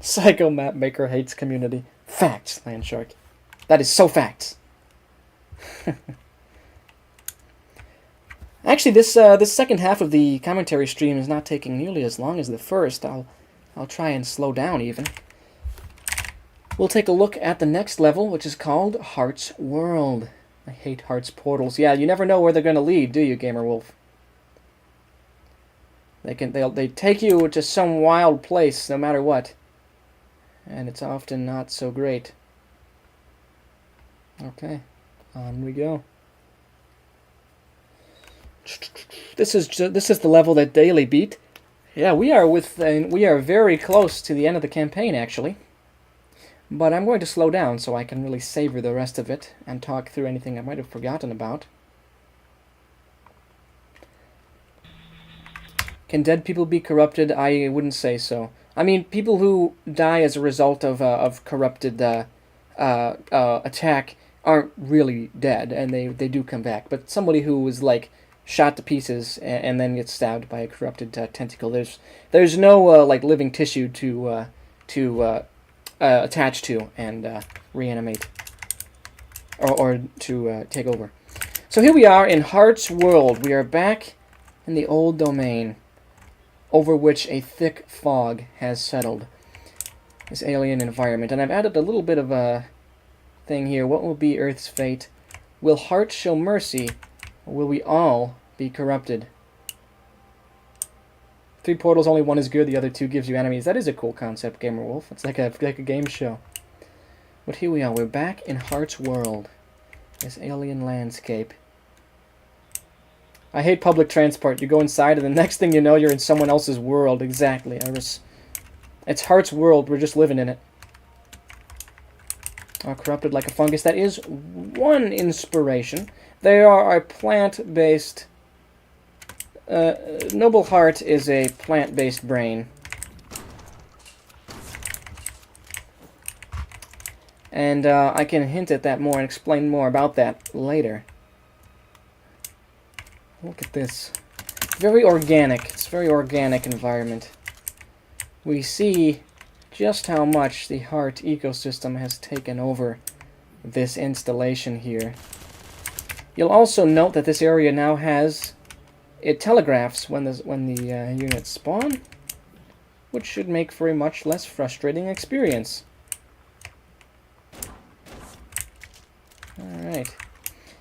A: Psycho Map Maker hates community. Facts, Landshark. That is so facts. Actually, this second half of the commentary stream is not taking nearly as long as the first. I'll try and slow down even. We'll take a look at the next level, which is called Heart's World. I hate Heart's portals. Yeah, you never know where they're going to lead, do you, Gamer Wolf? They take you to some wild place, no matter what, and it's often not so great. Okay, on we go. This is the level that Daily beat. Yeah, we are very close to the end of the campaign, actually. But I'm going to slow down so I can really savor the rest of it and talk through anything I might have forgotten about. Can dead people be corrupted? I wouldn't say so. I mean, people who die as a result of corrupted attack aren't really dead, and they do come back. But somebody who was like shot to pieces and then gets stabbed by a corrupted tentacle, there's no like living tissue to attach to and reanimate or to take over. So here we are in Heart's World. We are back in the old domain, over which a thick fog has settled. This alien environment. And I've added a little bit of a thing here. What will be Earth's fate? Will Heart show mercy, or will we all be corrupted? 3 portals, only one is good, the other 2 gives you enemies. That is a cool concept, Gamer Wolf. It's like a game show. But here we are. We're back in Heart's World. This alien landscape. I hate public transport. You go inside and the next thing you know, you're in someone else's world. Exactly, Iris. It's Heart's World. We're just living in it. Are corrupted like a fungus. That is one inspiration. They are a plant-based... Noble Heart is a plant-based brain. And I can hint at that more and explain more about that later. Look at this. Very organic. It's a very organic environment. We see just how much the Heart ecosystem has taken over this installation here. You'll also note that this area now has... It telegraphs when the units spawn, which should make for a much less frustrating experience. Alright.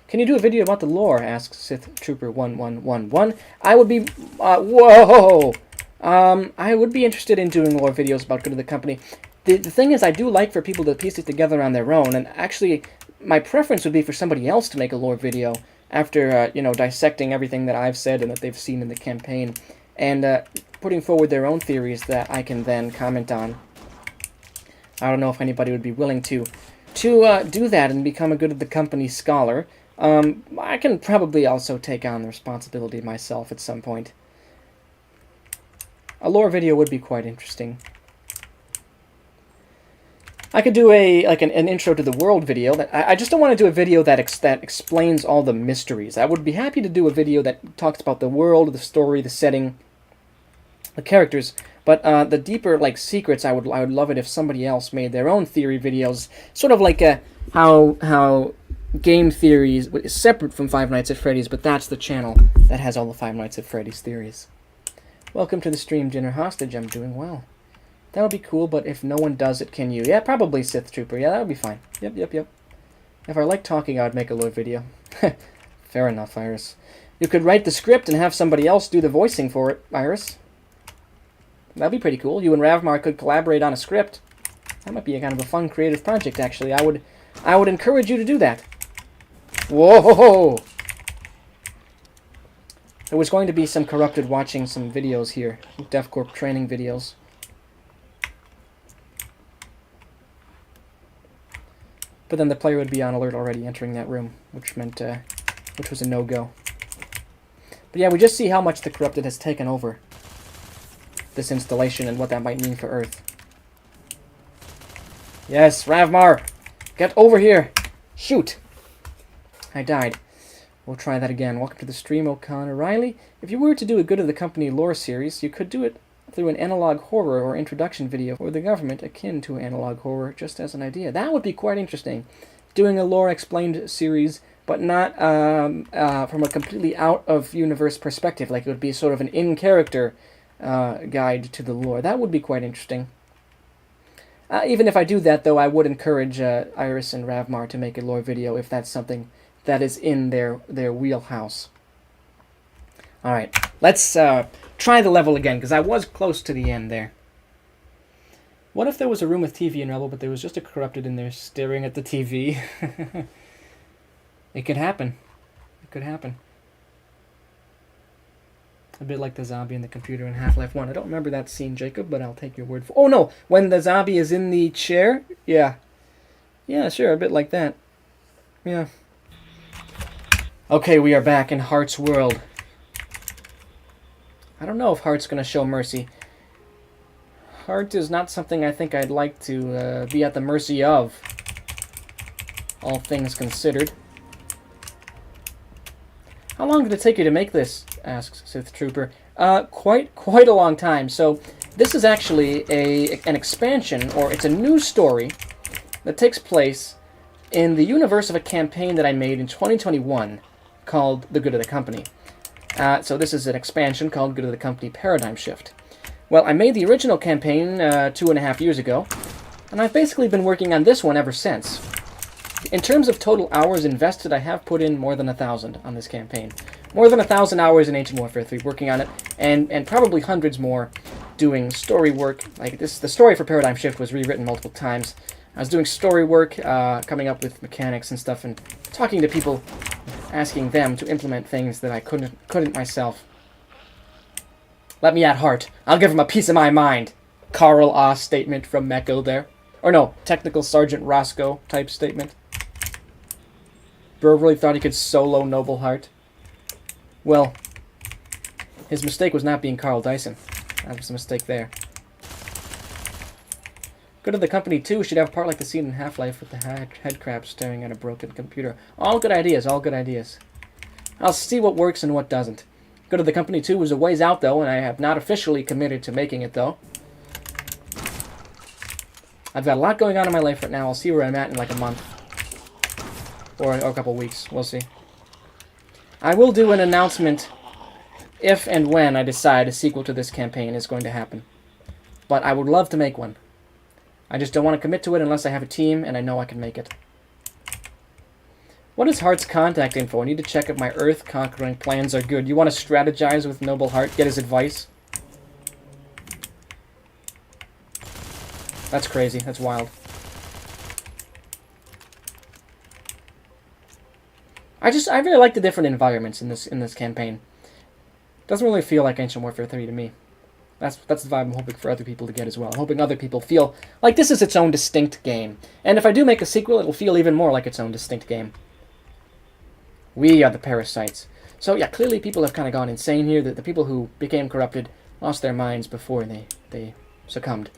A: Can you do a video about the lore? Asks Sith Trooper 1111. I would be... whoa! I would be interested in doing lore videos about Good of the Company. The thing is, I do like for people to piece it together on their own, and actually, my preference would be for somebody else to make a lore video after, you know, dissecting everything that I've said and that they've seen in the campaign, and putting forward their own theories that I can then comment on. I don't know if anybody would be willing to do that and become a Good of the Company scholar. I can probably also take on the responsibility myself at some point. A lore video would be quite interesting. I could do an intro to the world video. That I just don't want to do a video that explains all the mysteries. I would be happy to do a video that talks about the world, the story, the setting, the characters. But the deeper secrets, I would love it if somebody else made their own theory videos, sort of like how game theories is separate from Five Nights at Freddy's, but that's the channel that has all the Five Nights at Freddy's theories. Welcome to the stream, Dinner Hostage. I'm doing well. That would be cool, but if no one does it, can you? Yeah, probably Sith Trooper. Yeah, that would be fine. Yep. If I like talking, I would make a lore video. Fair enough, Iris. You could write the script and have somebody else do the voicing for it, Iris. That'd be pretty cool. You and Ravmar could collaborate on a script. That might be a kind of a fun, creative project, actually. I would encourage you to do that. Whoa! There was going to be some corrupted watching some videos here. DevCorp training videos. But then the player would be on alert already entering that room, which meant, which was a no-go. But yeah, we just see how much the corrupted has taken over this installation and what that might mean for Earth. Yes, Ravmar! Get over here! Shoot! I died. We'll try that again. Welcome to the stream, O'Connor. Riley, if you were to do a Good of the Company lore series, you could do it through an analog horror or introduction video for the government akin to analog horror, just as an idea. That would be quite interesting. Doing a lore explained series, but not from a completely out-of-universe perspective. Like it would be sort of an in-character guide to the lore. That would be quite interesting. Even if I do that, though, I would encourage Iris and Ravmar to make a lore video if that's something that is in their wheelhouse. Alright, let's try the level again, because I was close to the end there. What if there was a room with TV and Rebel, but there was just a corrupted in there staring at the TV? It could happen. It could happen. A bit like the zombie in the computer in Half-Life 1. I don't remember that scene, Jacob, but I'll take your word for it. Oh, no! When the zombie is in the chair? Yeah. Yeah, sure, a bit like that. Yeah. Okay, we are back in Heart's world. I don't know if Heart's going to show mercy. Heart is not something I think I'd like to be at the mercy of. All things considered. How long did it take you to make this? Asks Sith Trooper. Quite a long time. So this is actually an expansion, or it's a new story that takes place in the universe of a campaign that I made in 2021 called The Good of the Company. So this is an expansion called Good of the Company Paradigm Shift. Well, I made the original campaign 2.5 years ago, and I've basically been working on this one ever since. In terms of total hours invested, I have put in more than 1,000 on this campaign. More than 1,000 hours in Ancient Warfare 3 working on it, and probably hundreds more doing story work. Like this, the story for Paradigm Shift was rewritten multiple times. I was doing story work, coming up with mechanics and stuff, and talking to people, asking them to implement things that I couldn't myself. Let me at Heart. I'll give him a piece of my mind. Carl Oss statement from Mecco there. Or no, Technical Sergeant Roscoe type statement. Burr really thought he could solo Noble Heart. Well, his mistake was not being Carl Dyson. That was a mistake there. Good of the Company 2 should have a part like the scene in Half-Life with the head crab staring at a broken computer. All good ideas, all good ideas. I'll see what works and what doesn't. Good of the Company 2 was a ways out, though, and I have not officially committed to making it, though. I've got a lot going on in my life right now. I'll see where I'm at in like a month. Or a couple weeks. We'll see. I will do an announcement if and when I decide a sequel to this campaign is going to happen. But I would love to make one. I just don't want to commit to it unless I have a team and I know I can make it. What is Heart's contact info? I need to check if my Earth-conquering plans are good. You want to strategize with Noble Heart? Get his advice? That's crazy. That's wild. I really like the different environments in this campaign. Doesn't really feel like Ancient Warfare 3 to me. That's the vibe I'm hoping for other people to get as well. I'm hoping other people feel like this is its own distinct game. And if I do make a sequel, it will feel even more like its own distinct game. We are the parasites. So yeah, clearly people have kind of gone insane here. The people who became corrupted lost their minds before they succumbed.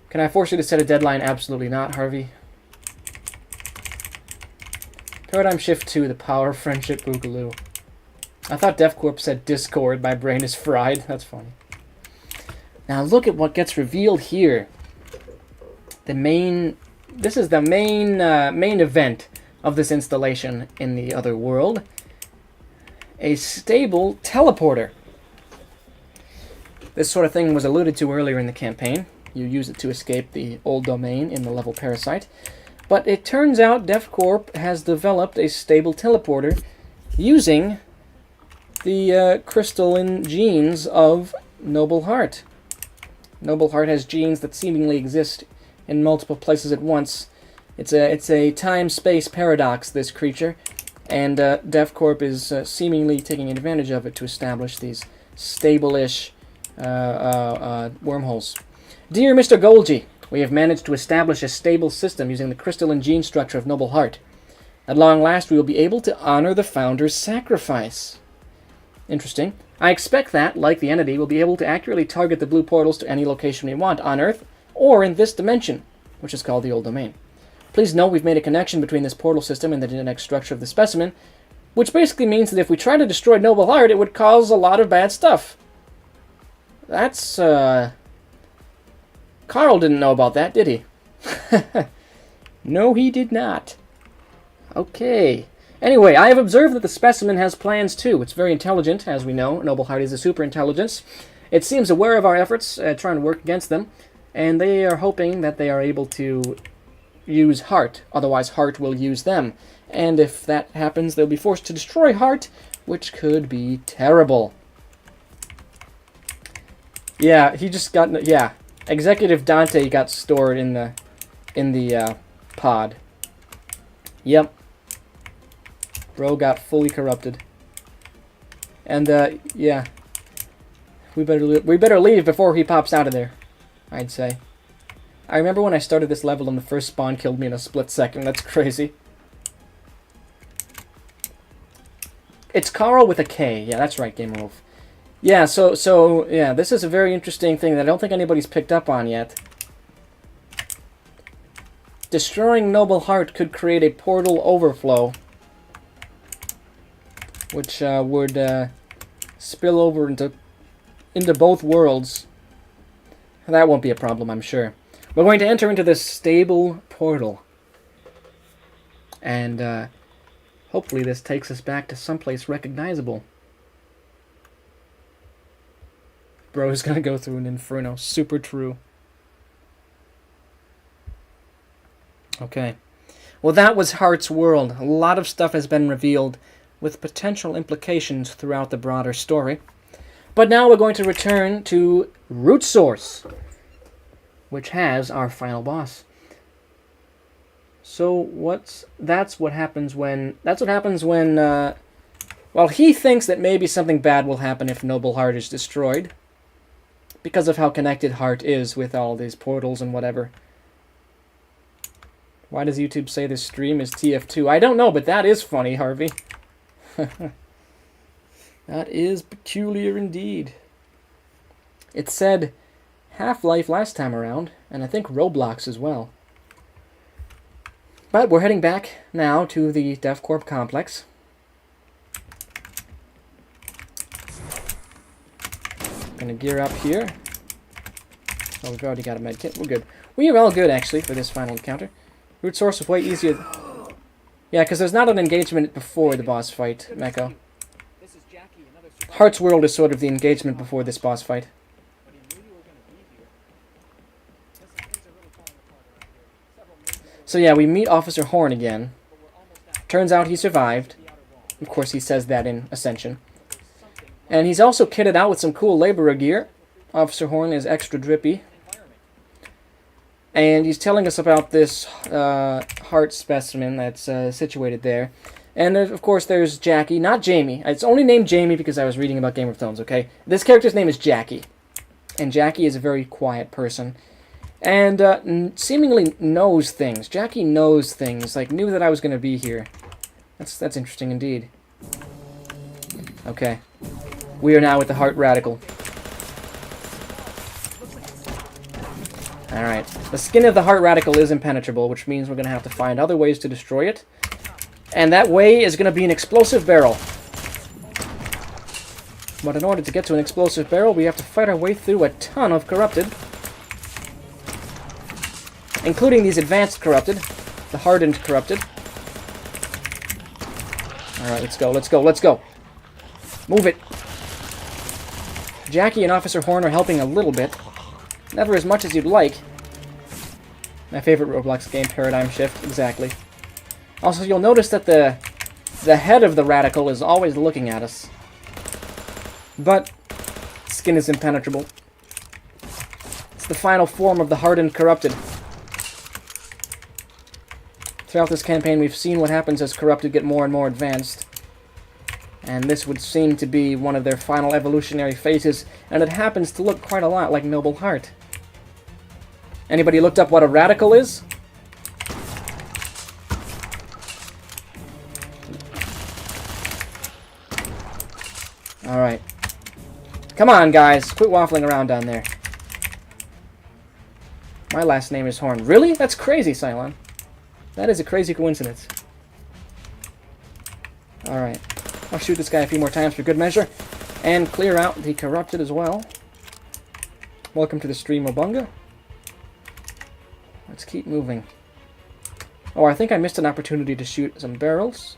A: Can I force you to set a deadline? Absolutely not, Harvey. Paradigm Shift 2, The Power of Friendship Boogaloo. I thought DefCorp said Discord. My brain is fried. That's funny. Now look at what gets revealed here. This is the main event of this installation in the other world. A stable teleporter. This sort of thing was alluded to earlier in the campaign. You use it to escape the old domain in the level Parasite. But it turns out DefCorp has developed a stable teleporter using the crystalline genes of Noble Heart. Noble Heart has genes that seemingly exist in multiple places at once. It's a time-space paradox, this creature, and DefCorp is seemingly taking advantage of it to establish these stable-ish wormholes. Dear Mr. Golgi, we have managed to establish a stable system using the crystalline gene structure of Noble Heart. At long last, we will be able to honor the Founder's sacrifice. Interesting. I expect that, like the entity, we'll be able to accurately target the blue portals to any location we want on Earth or in this dimension. which is called the Old Domain. Please note we've made a connection between this portal system and the genetic structure of the specimen, which basically means that if we try to destroy Noble Heart, it would cause a lot of bad stuff. That's, Carl didn't know about that, did he? No, he did not. Okay. Anyway, I have observed that the specimen has plans too. It's very intelligent, as we know. Noble Heart is a super intelligence. It seems aware of our efforts trying to work against them, and they are hoping that they are able to use Heart. Otherwise, Heart will use them. And if that happens, they'll be forced to destroy Heart, which could be terrible. Yeah, he just got... Yeah, Executive Dante got stored in the pod. Yep. Bro got fully corrupted. And, yeah. We better leave before he pops out of there, I'd say. I remember when I started this level and the first spawn killed me in a split second. That's crazy. It's Carl with a K. Yeah, that's right, Gamer Wolf. Yeah, so yeah, this is a very interesting thing that I don't think anybody's picked up on yet. Destroying Noble Heart could create a portal overflow, which would spill over into both worlds. That won't be a problem, I'm sure. We're going to enter into this stable portal. And hopefully this takes us back to someplace recognizable. Bro's gonna go through an inferno. Super true. Okay. Well, that was Heart's world. A lot of stuff has been revealed with potential implications throughout the broader story. But now we're going to return to Root Source, which has our final boss. So that's what happens when well, he thinks that maybe something bad will happen if Noble Heart is destroyed, because of how connected Heart is with all these portals and whatever. Why does YouTube say this stream is TF2? I don't know, but that is funny, Harvey. That is peculiar indeed. It said Half-Life last time around, and I think Roblox as well. But we're heading back now to the DevCorp complex. Gonna gear up here. Oh, we've already got a medkit. We're good. We are all good, actually, for this final encounter. Root Source is way easier. Yeah, because there's not an engagement before the boss fight, Meko. Heart's World is sort of the engagement before this boss fight. So yeah, we meet Officer Horn again. Turns out he survived. Of course, he says that in Ascension. And he's also kitted out with some cool laborer gear. Officer Horn is extra drippy. And he's telling us about this heart specimen that's situated there. And of course there's Jackie, not Jamie. It's only named Jamie because I was reading about Game of Thrones, okay? This character's name is Jackie. And Jackie is a very quiet person. And seemingly knows things. Jackie knows things, like knew that I was going to be here. That's interesting indeed. Okay. We are now with the Heart Radical. Alright. The skin of the Heart Radical is impenetrable, which means we're going to have to find other ways to destroy it. And that way is going to be an explosive barrel. But in order to get to an explosive barrel, we have to fight our way through a ton of corrupted. Including these advanced corrupted. The hardened corrupted. Alright, let's go, let's go, let's go. Move it. Jackie and Officer Horn are helping a little bit. Never as much as you'd like. My favorite Roblox game, Paradigm Shift, exactly. Also, you'll notice that the head of the Radical is always looking at us. But skin is impenetrable. It's the final form of the hardened corrupted. Throughout this campaign, we've seen what happens as corrupted get more and more advanced. And this would seem to be one of their final evolutionary phases, and it happens to look quite a lot like Noble Heart. Anybody looked up what a radical is? Alright. Come on, guys. Quit waffling around down there. My last name is Horn. Really? That's crazy, Cylon. That is a crazy coincidence. Alright. I'll shoot this guy a few more times for good measure. And clear out the corrupted as well. Welcome to the stream, Obunga. Let's keep moving. Oh, I think I missed an opportunity to shoot some barrels.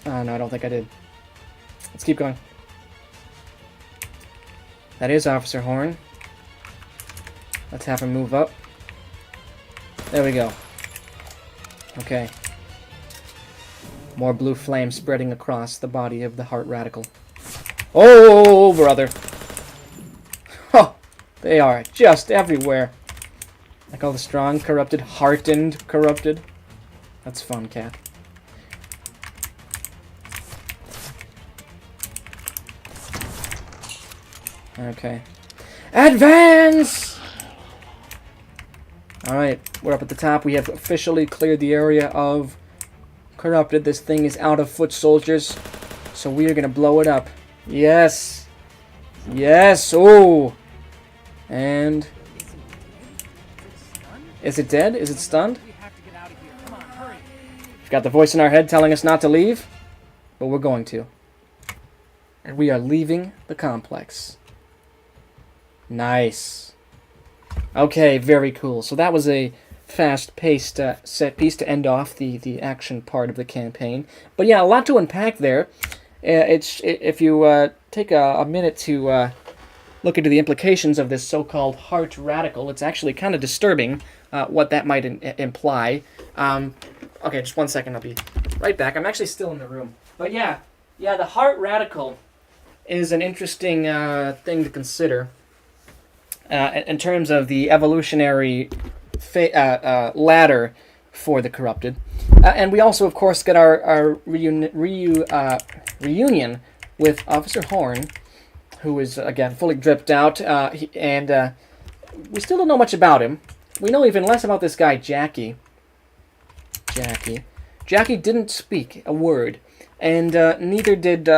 A: Oh, no, I don't think I did. Let's keep going. That is Officer Horn. Let's have him move up. There we go. Okay. More blue flame spreading across the body of the heart radical. Oh, brother. Oh, they are just everywhere. Like all the strong, corrupted, heartened, corrupted. That's fun, cat. Okay. Advance! Alright, we're up at the top. We have officially cleared the area of corrupted. This thing is out of foot soldiers. So we are going to blow it up. Yes! Yes! Oh! And... is it dead? Is it stunned? We've got the voice in our head telling us not to leave. But we're going to. And we are leaving the complex. Nice. Okay, very cool. So that was a fast-paced set piece to end off the action part of the campaign. But yeah, a lot to unpack there. If you take a minute to look into the implications of this so-called heart radical, it's actually kind of disturbing what that might imply. Okay, just 1 second. I'll be right back. I'm actually still in the room. But yeah, the heart radical is an interesting thing to consider. In terms of the evolutionary ladder for the corrupted. And we also, of course, get our reunion with Officer Horn, who is, again, fully dripped out, and we still don't know much about him. We know even less about this guy, Jackie. Jackie didn't speak a word, and neither did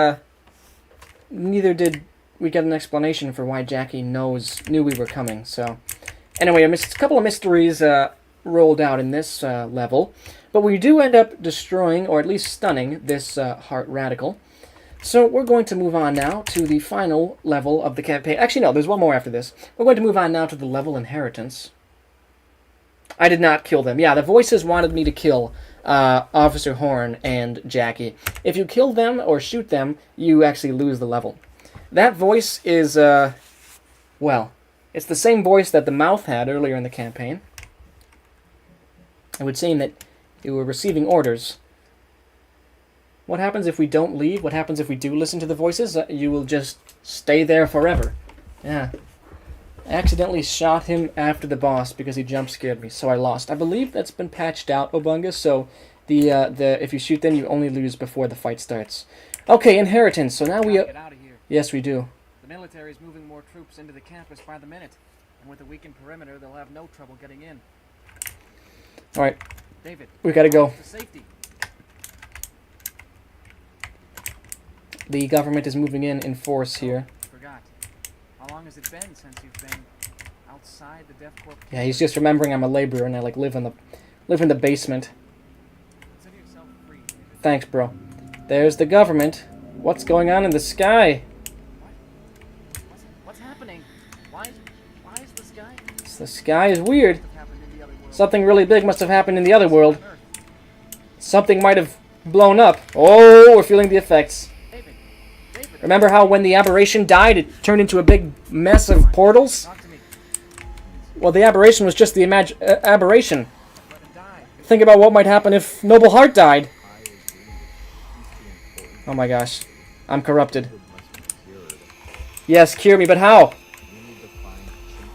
A: we get an explanation for why Jackie knew we were coming. So, anyway, a couple of mysteries rolled out in this level, but we do end up destroying, or at least stunning, this heart radical. So we're going to move on now to the final level of the campaign. Actually, no, there's one more after this. We're going to move on now to the level Inheritance. I did not kill them. Yeah, the voices wanted me to kill Officer Horn and Jackie. If you kill them or shoot them, you actually lose the level. That voice is, well, it's the same voice that the mouth had earlier in the campaign. It would seem that you were receiving orders. What happens if we don't leave? What happens if we do listen to the voices? You will just stay there forever. Yeah. I accidentally shot him after the boss because he jump scared me, so I lost. I believe that's been patched out, Obunga, so the if you shoot them, you only lose before the fight starts. Okay, Inheritance. So now we... Yes, we do.
C: The military is moving more troops into the campus by the minute, and with a weakened perimeter, they'll have no trouble getting in.
A: All right,
C: David,
A: we gotta go.
C: to safety.
A: The government is moving in force here.
C: Forgot. How long has it been since you've been outside the Death Corp?
A: Yeah, he's just remembering I'm a laborer and I like live in the basement.
C: Consider yourself free, David.
A: Thanks, bro. There's the government. What's going on in the sky?
C: What's happening? Why is the sky?
A: The sky is weird.
C: What happened in the other world?
A: Something really big must have happened in the other world. Something might have blown up. Oh, we're feeling the effects.
C: David,
A: Remember how when the aberration died, it turned into a big mess of portals?
C: talk to me.
A: Well, the aberration was just the aberration.
C: Let him die.
A: Think about what might happen if Noble Heart died. Oh my gosh. I'm corrupted. Yes, cure me, but how?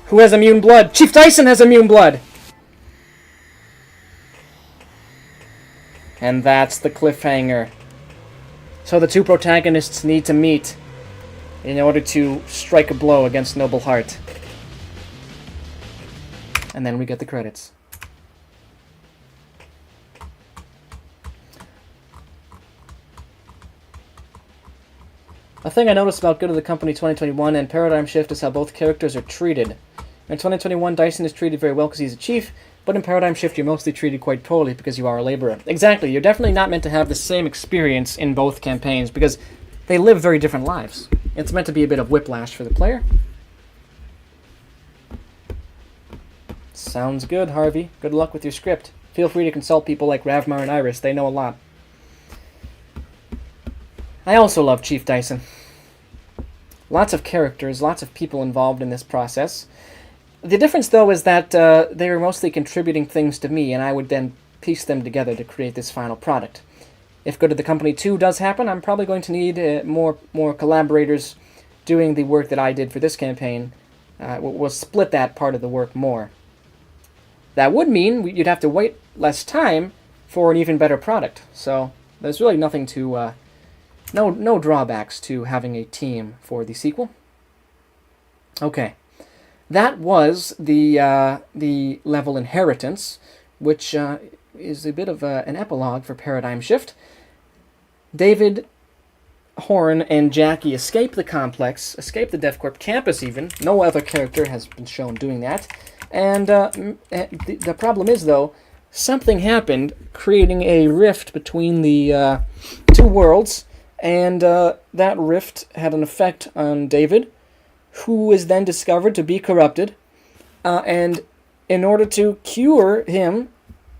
A: Who has immune blood? Chief Tyson has immune blood! And that's the cliffhanger. So the two protagonists need to meet in order to strike a blow against Noble Heart. And then we get the credits. A thing I noticed about Good of the Company 2021 and Paradigm Shift is how both characters are treated. In 2021, Dyson is treated very well because he's a chief, but in Paradigm Shift, you're mostly treated quite poorly because you are a laborer. Exactly, you're definitely not meant to have the same experience in both campaigns because they live very different lives. It's meant to be a bit of whiplash for the player. Sounds good, Harvey. Good luck with your script. Feel free to consult people like Ravmar and Iris. They know a lot. I also love Chief Dyson. Lots of characters, lots of people involved in this process. The difference, though, is that they were mostly contributing things to me, and I would then piece them together to create this final product. If Good of the Company 2 does happen, I'm probably going to need more collaborators doing the work that I did for this campaign. We'll split that part of the work more. That would mean you'd have to wait less time for an even better product. So there's really nothing to... No drawbacks to having a team for the sequel. Okay. That was the level Inheritance, which is a bit of an epilogue for Paradigm Shift. David, Horn, and Jackie escape the complex, escape the DevCorp campus even. No other character has been shown doing that. And the problem is, though, something happened, creating a rift between the two worlds, and that rift had an effect on David, who is then discovered to be corrupted, and in order to cure him,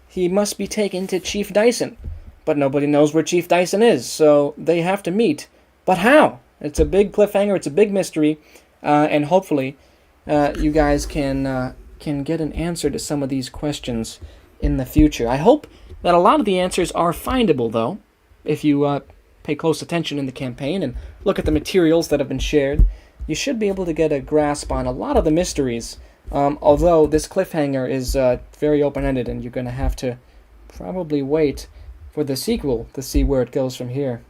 A: he must be taken to Chief Dyson. But nobody knows where Chief Dyson is, so they have to meet. But how? It's a big cliffhanger, it's a big mystery, and hopefully you guys can get an answer to some of these questions in the future. I hope that a lot of the answers are findable, though, if you pay close attention in the campaign and look at the materials that have been shared. You should be able to get a grasp on a lot of the mysteries, although this cliffhanger is very open-ended, and you're going to have to probably wait for the sequel to see where it goes from here.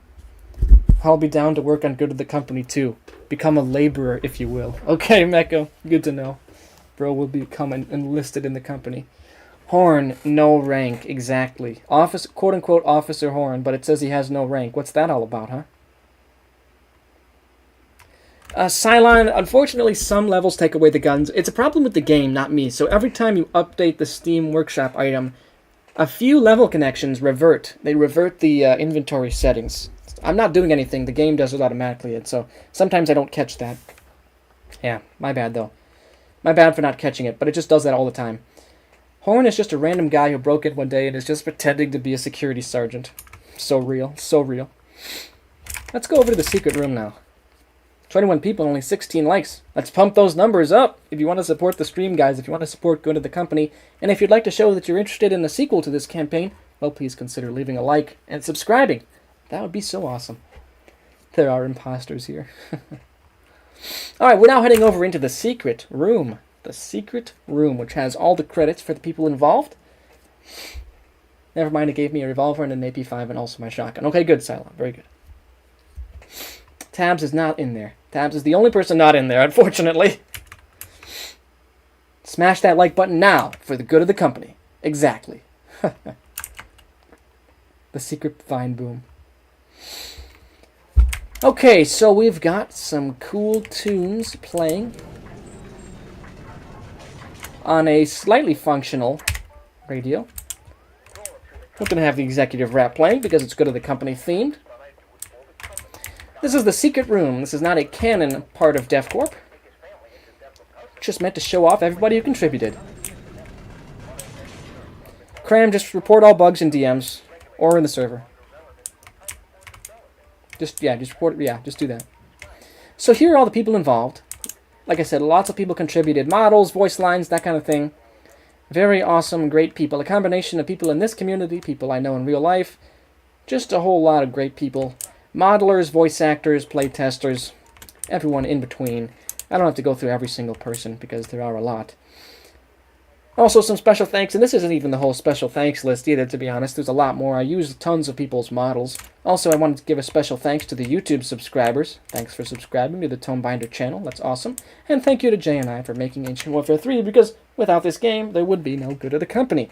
A: I'll be down to work on Good of the Company too. Become a laborer, if you will. Okay, Mecca, good to know. Bro will become enlisted in the company. Horn, no rank, exactly. Office, quote-unquote Officer Horn, but it says he has no rank. What's that all about, huh? Cylon, unfortunately some levels take away the guns. It's a problem with the game, not me. So every time you update the Steam Workshop item, a few level connections revert. They revert the inventory settings. I'm not doing anything. The game does it automatically, and so sometimes I don't catch that. Yeah, my bad, though. My bad for not catching it, but it just does that all the time. Horn is just a random guy who broke in one day and is just pretending to be a security sergeant. So real, so real. Let's go over to the secret room now. 21 people, only 16 likes. Let's pump those numbers up. If you want to support the stream, guys, if you want to support Good of the Company, and if you'd like to show that you're interested in the sequel to this campaign, well, please consider leaving a like and subscribing. That would be so awesome. There are imposters here. Alright, we're now heading over into the secret room. The secret room, which has all the credits for the people involved. Never mind, it gave me a revolver and an AP5 and also my shotgun. Okay, good, Cylon. Very good. Tabs is not in there. Tabs is the only person not in there, unfortunately. Smash that like button now for the good of the company. Exactly. The secret vine boom. Okay, so we've got some cool tunes playing on a slightly functional radio. We're going to have the executive rap playing because it's Good of the Company themed. This is the secret room. This is not a canon part of DevCorp. Just meant to show off everybody who contributed. Cram, just report all bugs in DMs or in the server. Just report it. Yeah, just do that. So here are all the people involved. Like I said, lots of people contributed. Models, voice lines, that kind of thing. Very awesome, great people. A combination of people in this community, people I know in real life. Just a whole lot of great people. Modelers, voice actors, play testers, everyone in between. I don't have to go through every single person because there are a lot. Also some special thanks, and this isn't even the whole special thanks list either, to be honest. There's a lot more. I use tons of people's models. Also, I wanted to give a special thanks to the YouTube subscribers. Thanks for subscribing to the Tonebinder channel. That's awesome. And thank you to Jay and I for making Ancient Warfare 3, because without this game, there would be no Good of the Company.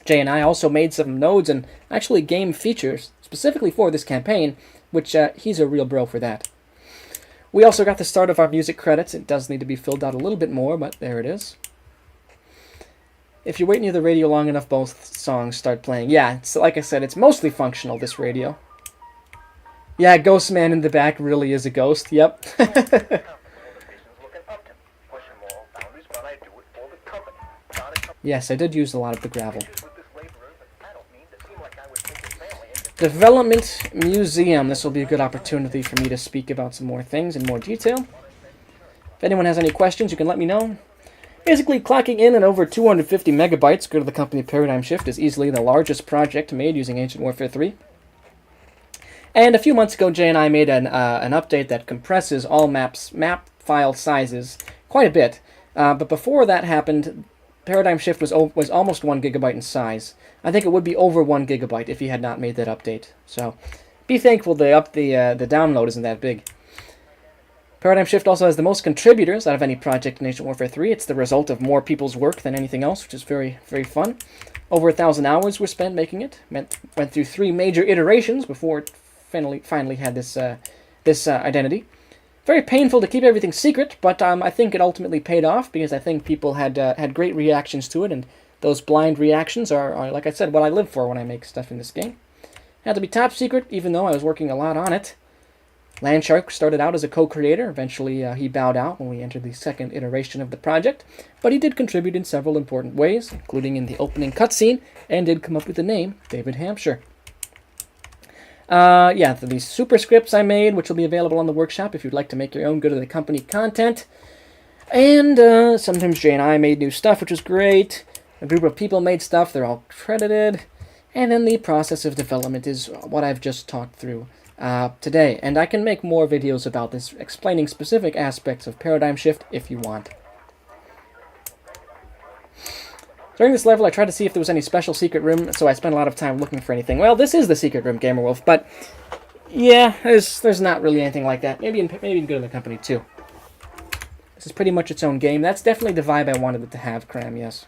A: Jay and I also made some nodes and actually game features specifically for this campaign, which he's a real bro for that. We also got the start of our music credits. It does need to be filled out a little bit more, but there it is. If you wait near the radio long enough, both songs start playing. Yeah, it's, like I said, it's mostly functional, this radio. Yeah, Ghost Man in the back really is a ghost. Yep. Yes, I did use a lot of the gravel. Development Museum. This will be a good opportunity for me to speak about some more things in more detail. If anyone has any questions, you can let me know. Basically, clocking in at over 250 megabytes, go to the company Paradigm Shift, is easily the largest project made using Ancient Warfare 3. And a few months ago, Jay and I made an update that compresses all map file sizes quite a bit. But before that happened, Paradigm Shift was almost 1 gigabyte in size. I think it would be over 1 gigabyte if he had not made that update. So, be thankful the download isn't that big. Paradigm Shift also has the most contributors out of any project in Ancient Warfare 3. It's the result of more people's work than anything else, which is very, very fun. Over 1,000 hours were spent making it. Went through 3 major iterations before it finally had this identity. Very painful to keep everything secret, but I think it ultimately paid off because I think people had great reactions to it, and those blind reactions are, like I said, what I live for when I make stuff in this game. Had to be top secret, even though I was working a lot on it. Landshark started out as a co-creator. Eventually, he bowed out when we entered the second iteration of the project, but he did contribute in several important ways, including in the opening cutscene, and did come up with the name David Hampshire. Yeah, these superscripts I made, which will be available on the workshop if you'd like to make your own go-to-the-company content. And sometimes Jay and I made new stuff, which was great. A group of people made stuff. They're all credited. And then the process of development is what I've just talked through today. And I can make more videos about this, explaining specific aspects of Paradigm Shift if you want. During this level, I tried to see if there was any special secret room, so I spent a lot of time looking for anything. Well, this is the secret room, Gamerwolf, but yeah, there's not really anything like that. Maybe you can go to the company too. This is pretty much its own game. That's definitely the vibe I wanted it to have, Cram, yes.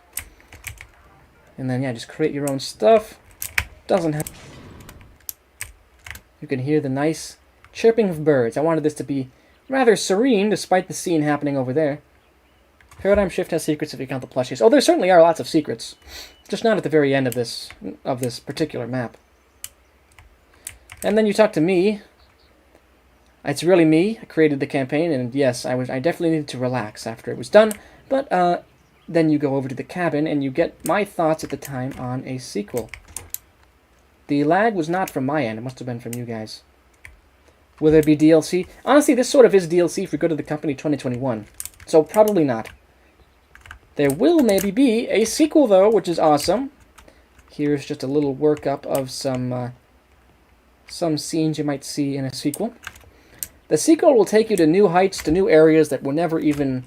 A: And then, yeah, just create your own stuff. Doesn't have... You can hear the nice chirping of birds. I wanted this to be rather serene, despite the scene happening over there. Paradigm Shift has secrets if you count the plushies. Oh, there certainly are lots of secrets. Just not at the very end of this particular map. And then you talk to me. It's really me. I created the campaign, and yes, I definitely needed to relax after it was done. But then you go over to the cabin, and you get my thoughts at the time on a sequel. The lag was not from my end. It must have been from you guys. Will there be DLC? Honestly, this sort of is DLC if we go to the company 2021. So probably not. There will maybe be a sequel, though, which is awesome. Here's just a little workup of some scenes you might see in a sequel. The sequel will take you to new heights, to new areas that were never even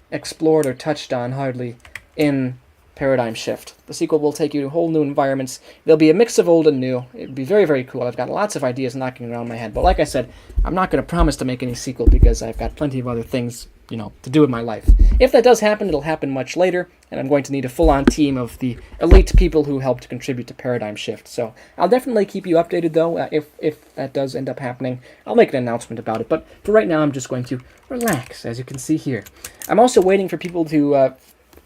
A: explored or touched on, hardly, in Paradigm Shift. The sequel will take you to whole new environments. There'll be a mix of old and new. It'll be very, very cool. I've got lots of ideas knocking around my head. But like I said, I'm not going to promise to make any sequel because I've got plenty of other things, to do with my life. If that does happen, it'll happen much later, and I'm going to need a full-on team of the elite people who helped contribute to Paradigm Shift. So I'll definitely keep you updated, though. If that does end up happening, I'll make an announcement about it. But for right now, I'm just going to relax, as you can see here. I'm also waiting for people to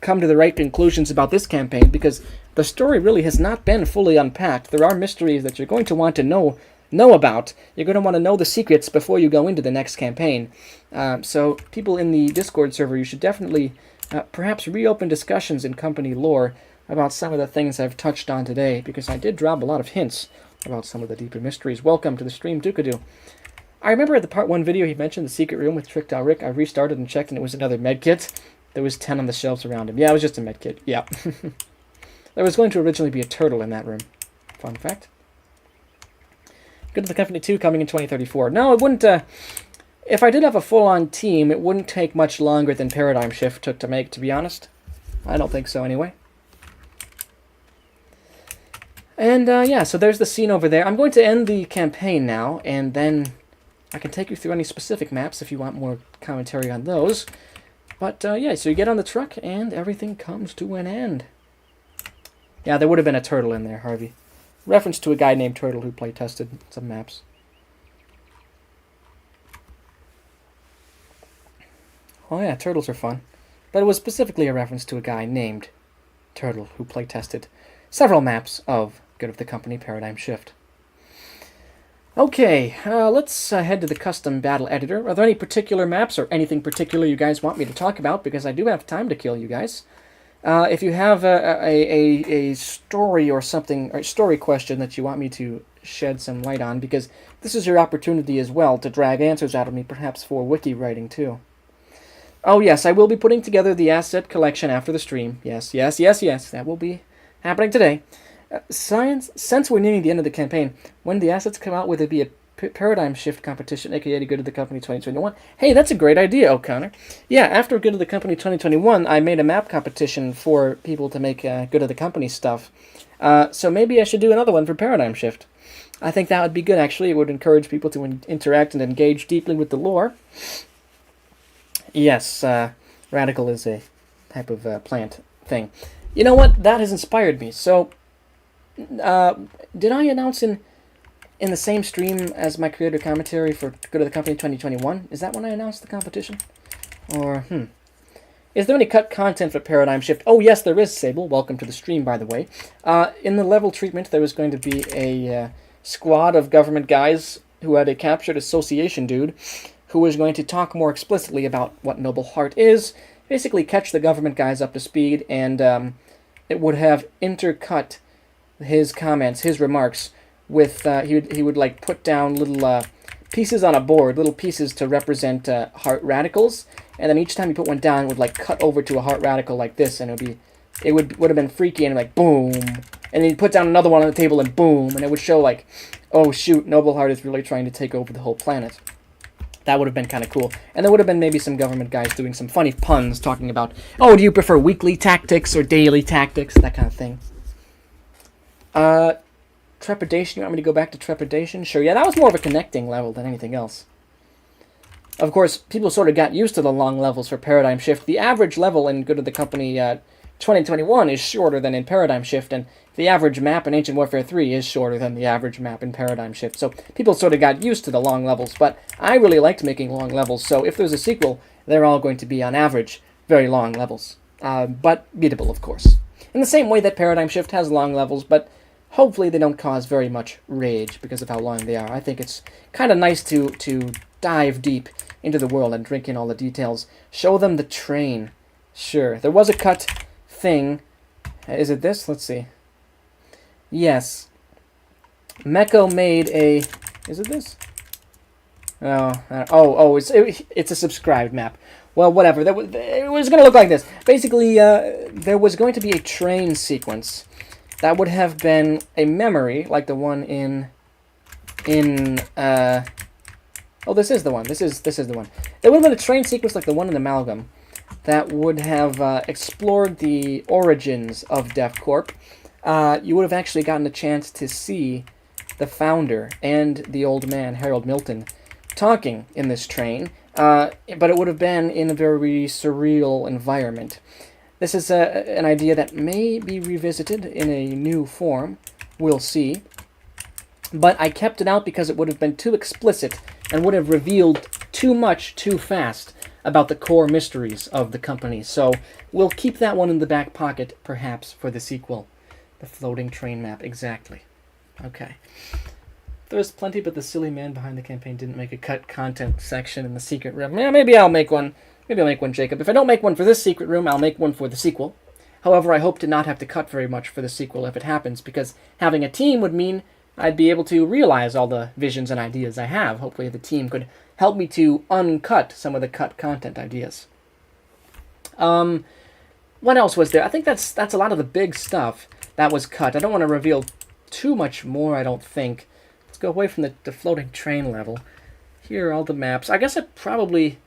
A: come to the right conclusions about this campaign, because the story really has not been fully unpacked. There are mysteries that you're going to want to know about. You're going to want to know the secrets before you go into the next campaign. So people in the Discord server, you should definitely perhaps reopen discussions in company lore about some of the things I've touched on today, because I did drop a lot of hints about some of the deeper mysteries. Welcome to the stream, Tukadu. I remember at the part 1 video he mentioned the secret room with Tricked Out Rick. I restarted and checked, and it was another medkit. There was 10 on the shelves around him. Yeah, it was just a medkit. Yeah. There was going to originally be a turtle in that room. Fun fact. Go to the Company 2 coming in 2034. No, it wouldn't... if I did have a full-on team, it wouldn't take much longer than Paradigm Shift took to make, to be honest. I don't think so, anyway. And, yeah, so there's the scene over there. I'm going to end the campaign now, and then I can take you through any specific maps if you want more commentary on those. But, yeah, so you get on the truck, and everything comes to an end. Yeah, there would have been a turtle in there, Harvey. Reference to a guy named Turtle who play-tested some maps. Oh yeah, turtles are fun. But it was specifically a reference to a guy named Turtle who playtested several maps of Good of the Company Paradigm Shift. Okay, let's head to the custom battle editor. Are there any particular maps or anything particular you guys want me to talk about? Because I do have time to kill you guys. If you have a story or something, or a story question that you want me to shed some light on, because this is your opportunity as well to drag answers out of me, perhaps for wiki writing too. Oh yes, I will be putting together the asset collection after the stream. Yes, that will be happening today. Since we're nearing the end of the campaign, when the assets come out, will there be a paradigm shift competition, aka Good of the Company 2021? Hey, that's a great idea, O'Connor. Yeah, after Good of the Company 2021, I made a map competition for people to make Good of the Company stuff. So maybe I should do another one for Paradigm Shift. I think that would be good, actually. It would encourage people to interact and engage deeply with the lore. Yes, radical is a type of plant thing. You know what? That has inspired me. So, did I announce in the same stream as my creator commentary for Good of the Company 2021? Is that when I announced the competition? Or, Is there any cut content for Paradigm Shift? Oh, yes, there is, Sable. Welcome to the stream, by the way. In the level treatment, there was going to be a squad of government guys who had a captured association dude who was going to talk more explicitly about what Noble Heart is, basically catch the government guys up to speed, and it would have intercut his comments, his remarks, with he would like put down little pieces on a board, little pieces to represent heart radicals, and then each time he put one down, it would like cut over to a heart radical like this, and it would have been freaky, and like boom, and then he'd put down another one on the table, and boom, and it would show like, oh shoot, Noble Heart is really trying to take over the whole planet. That would have been kind of cool. And there would have been maybe some government guys doing some funny puns, talking about, oh, do you prefer weekly tactics or daily tactics, that kind of thing. Trepidation, you want me to go back to Trepidation? Sure, yeah, that was more of a connecting level than anything else. Of course, people sort of got used to the long levels for Paradigm Shift. The average level in Good of the Company 2021 is shorter than in Paradigm Shift, and the average map in Ancient Warfare 3 is shorter than the average map in Paradigm Shift. So people sort of got used to the long levels, but I really liked making long levels, so if there's a sequel, they're all going to be, on average, very long levels. But beatable, of course. In the same way that Paradigm Shift has long levels, but hopefully they don't cause very much rage because of how long they are. I think it's kind of nice to dive deep into the world and drink in all the details. Show them the train. Sure, there was a cut thing. Is it this? Let's see. Yes. Meko made a... Is it this? It's a subscribed map. Well, whatever. It was going to look like this. Basically, there was going to be a train sequence that would have been a memory, like the one in oh, this is the one. This is the one. There would have been a train sequence like the one in Amalgam that would have explored the origins of Def Corp. You would have actually gotten a chance to see the founder and the old man, Harold Milton, talking in this train, but it would have been in a very surreal environment. This is an idea that may be revisited in a new form. We'll see. But I kept it out because it would have been too explicit and would have revealed too much too fast about the core mysteries of the company. So we'll keep that one in the back pocket, perhaps, for the sequel. The floating train map, exactly. Okay. There's plenty, but the silly man behind the campaign didn't make a cut content section in the secret room. Yeah, maybe I'll make one. Maybe I'll make one, Jacob. If I don't make one for this secret room, I'll make one for the sequel. However, I hope to not have to cut very much for the sequel if it happens, because having a team would mean I'd be able to realize all the visions and ideas I have. Hopefully the team could help me to uncut some of the cut content ideas. What else was there? I think that's a lot of the big stuff that was cut. I don't want to reveal too much more, I don't think. Let's go away from the floating train level. Here are all the maps. I guess I probably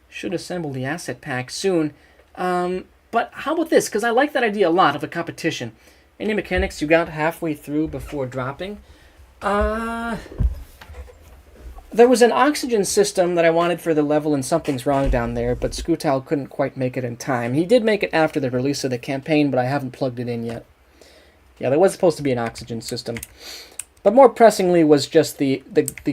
A: should assemble the asset pack soon. But how about this? Because I like that idea a lot of a competition. Any mechanics you got halfway through before dropping? There was an oxygen system that I wanted for the level in Something's Wrong Down There, but Screwtal couldn't quite make it in time. He did make it after the release of the campaign, but I haven't plugged it in yet. Yeah, there was supposed to be an oxygen system. But more pressingly was just the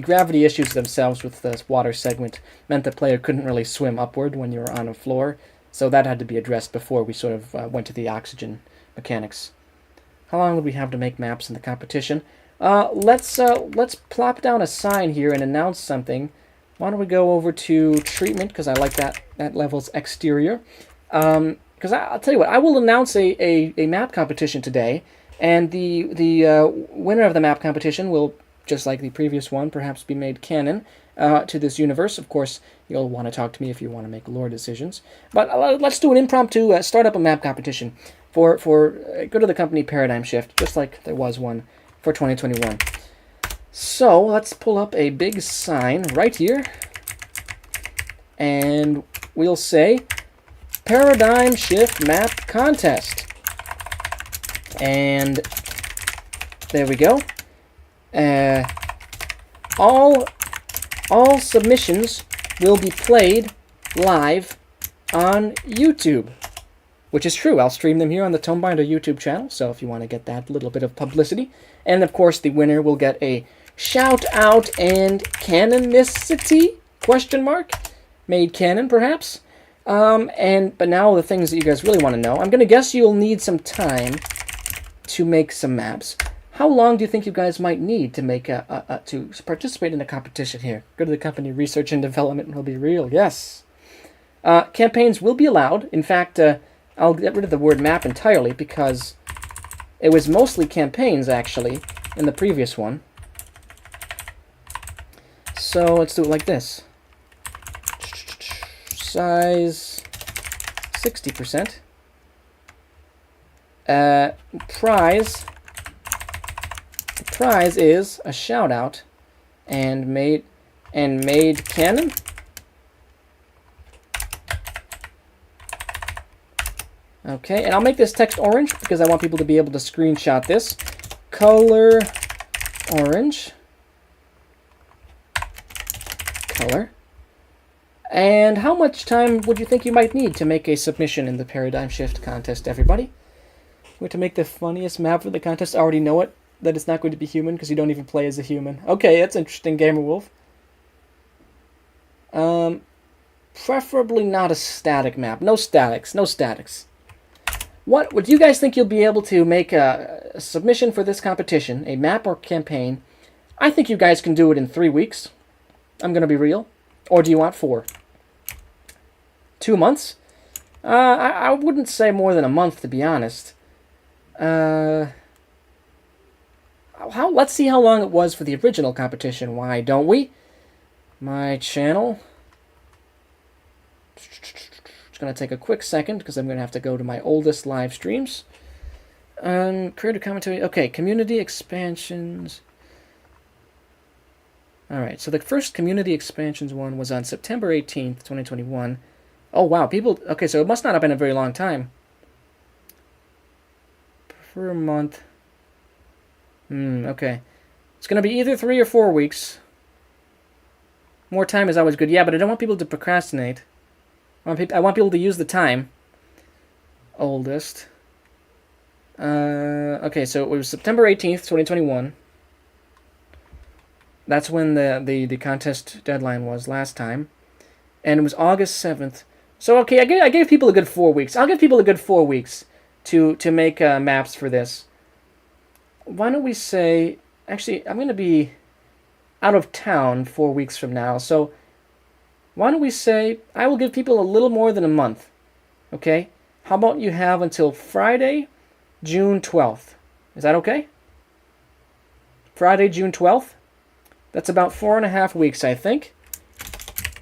A: gravity issues themselves with the water segment meant the player couldn't really swim upward when you were on a floor, so that had to be addressed before we sort of went to the oxygen mechanics. How long would we have to make maps in the competition? Let's plop down a sign here and announce something. Why don't we go over to treatment, because I like that level's exterior. Because I'll tell you what, I will announce a map competition today, and the winner of the map competition will, just like the previous one, perhaps be made canon to this universe. Of course, you'll want to talk to me if you want to make lore decisions. But let's do an impromptu start up a map competition for go to the company Paradigm Shift, just like there was one for 2021. So let's pull up a big sign right here, and we'll say Paradigm Shift Map Contest. And there we go. All submissions will be played live on YouTube, which is true. I'll stream them here on the Tonebinder YouTube channel, so if you want to get that little bit of publicity. And of course, the winner will get a shout out and canonicity, question mark, made canon perhaps. But now the things that you guys really want to know. I'm going to guess you'll need some time to make some maps. How long do you think you guys might need to make to participate in a competition here? Go to the company Research and Development will be real. Yes. Campaigns will be allowed. In fact, I'll get rid of the word map entirely because it was mostly campaigns actually in the previous one. So let's do it like this. Size 60%. Prize. The prize is a shout out and made canon. Okay, and I'll make this text orange because I want people to be able to screenshot this. Color orange. Color. And how much time would you think you might need to make a submission in the Paradigm Shift contest, everybody? We're to make the funniest map for the contest. I already know it, that it's not going to be human because you don't even play as a human. Okay, that's interesting, Gamer Wolf. Preferably not a static map. No statics, no statics. What would you guys think you'll be able to make a submission for this competition, a map or campaign? I think you guys can do it in 3 weeks. I'm going to be real. Or do you want 4? 2 months? I wouldn't say more than a month, to be honest. Let's see how long it was for the original competition. Why don't we? My channel. It's going to take a quick second because I'm going to have to go to my oldest live streams. Creative commentary. Okay, community expansions. Alright, so the first community expansions one was on September 18th, 2021. Oh, wow, people... Okay, so it must not have been a very long time. Per month. Okay. It's going to be either 3 or 4 weeks. More time is always good. Yeah, but I don't want people to procrastinate. I want people to use the time. Oldest. Okay, so it was September 18th, 2021. That's when the contest deadline was last time. And it was August 7th. So, okay, I gave people a good 4 weeks. I'll give people a good 4 weeks to make maps for this. Why don't we say... Actually, I'm going to be out of town 4 weeks from now. So, why don't we say I will give people a little more than a month. Okay? How about you have until Friday, June 12th? Is that okay? Friday, June 12th? That's about 4.5 weeks, I think.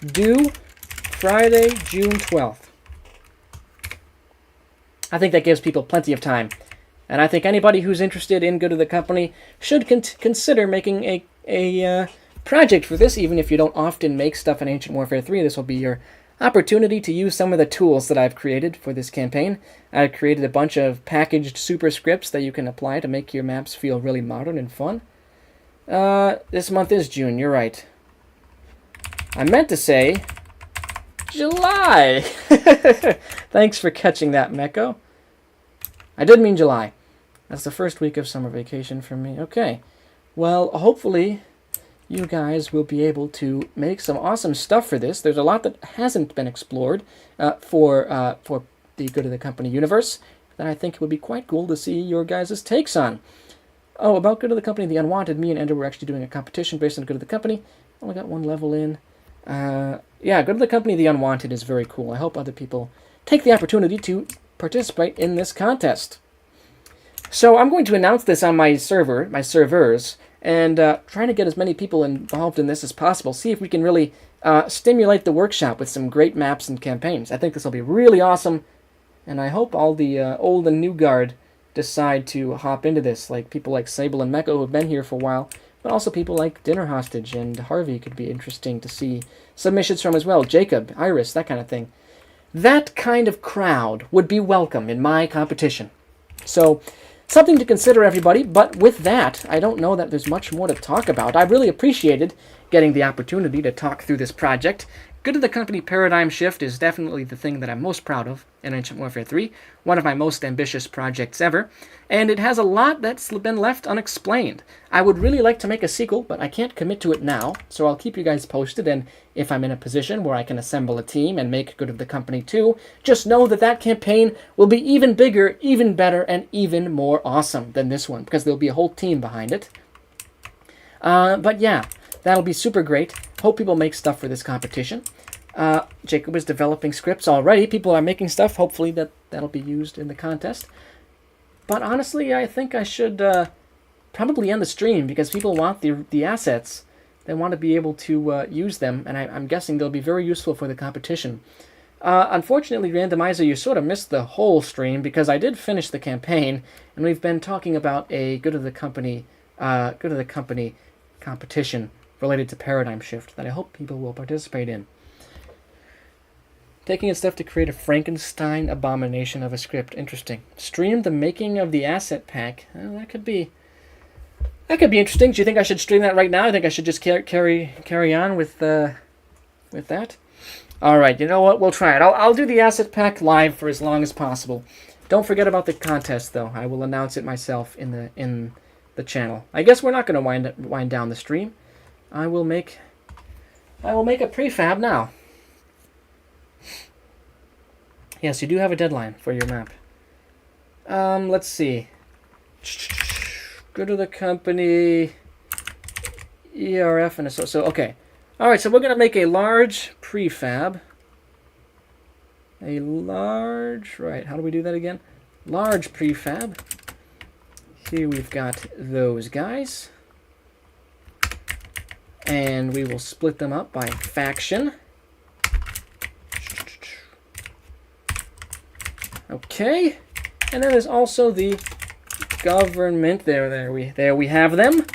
A: Due Friday, June 12th. I think that gives people plenty of time. And I think anybody who's interested in Good of the Company should consider making a project for this, even if you don't often make stuff in Ancient Warfare 3. This will be your opportunity to use some of the tools that I've created for this campaign. I've created a bunch of packaged superscripts that you can apply to make your maps feel really modern and fun. This month is June, you're right. I meant to say July! Thanks for catching that, Meko. I did mean July. That's the first week of summer vacation for me. Okay. well, hopefully you guys will be able to make some awesome stuff for this. There's a lot that hasn't been explored for the Good of the Company universe that I think it would be quite cool to see your guys' takes on. Oh, about Good of the Company, The Unwanted, me and Ender were actually doing a competition based on Good of the Company. Only got one level in. Yeah, Good of the Company, The Unwanted is very cool. I hope other people take the opportunity to participate in this contest. So I'm going to announce this on my servers, and trying to get as many people involved in this as possible. See if we can really stimulate the workshop with some great maps and campaigns. I think this will be really awesome, and I hope all the old and new guard decide to hop into this, like people like Sable and Mecha who have been here for a while, but also people like Dinner Hostage and Harvey could be interesting to see submissions from as well. Jacob, Iris, that kind of thing. That kind of crowd would be welcome in my competition. So, something to consider, everybody, but with that, I don't know that there's much more to talk about. I really appreciated getting the opportunity to talk through this project. Good of the Company Paradigm Shift is definitely the thing that I'm most proud of in Ancient Warfare 3, one of my most ambitious projects ever, and it has a lot that's been left unexplained. I would really like to make a sequel, but I can't commit to it now, so I'll keep you guys posted, and if I'm in a position where I can assemble a team and make Good of the Company 2, just know that that campaign will be even bigger, even better, and even more awesome than this one, because there'll be a whole team behind it. But yeah, that'll be super great. Hope people make stuff for this competition. Jacob is developing scripts already. People are making stuff. Hopefully that'll be used in the contest. But honestly, I think I should probably end the stream because people want the assets. They want to be able to use them, and I'm guessing they'll be very useful for the competition. Unfortunately, Randomizer, you sort of missed the whole stream because I did finish the campaign, and we've been talking about a Good of the Company competition related to Paradigm Shift that I hope people will participate in. Taking a step to create a Frankenstein abomination of a script. Interesting. Stream the making of the asset pack. That could be interesting. Do you think I should stream that right now? I think I should just carry on with that. All right. You know what? We'll try it. I'll do the asset pack live for as long as possible. Don't forget about the contest, though. I will announce it myself in the channel. I guess we're not going to wind down the stream. I will make a prefab now. Yes, you do have a deadline for your map. Let's see. Good of the Company, ERF, and so okay. All right, so we're going to make a large prefab. Right, how do we do that again? Large prefab. Here we've got those guys. And we will split them up by faction. Okay, and then there's also the government. There we have them.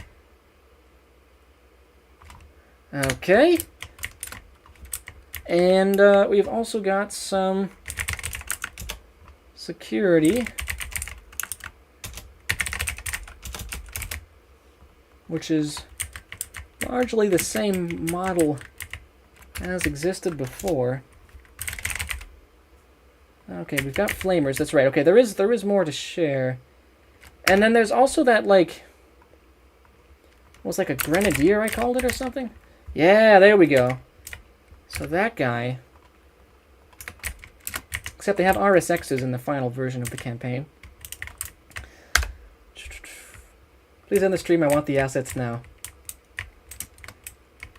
A: Okay, and we've also got some security, which is largely the same model as existed before. Okay, we've got flamers. That's right. Okay, there is more to share. And then there's also that, like, was like a grenadier, I called it, or something? Yeah, there we go. So that guy. Except they have RSXs in the final version of the campaign. Please end the stream. I want the assets now.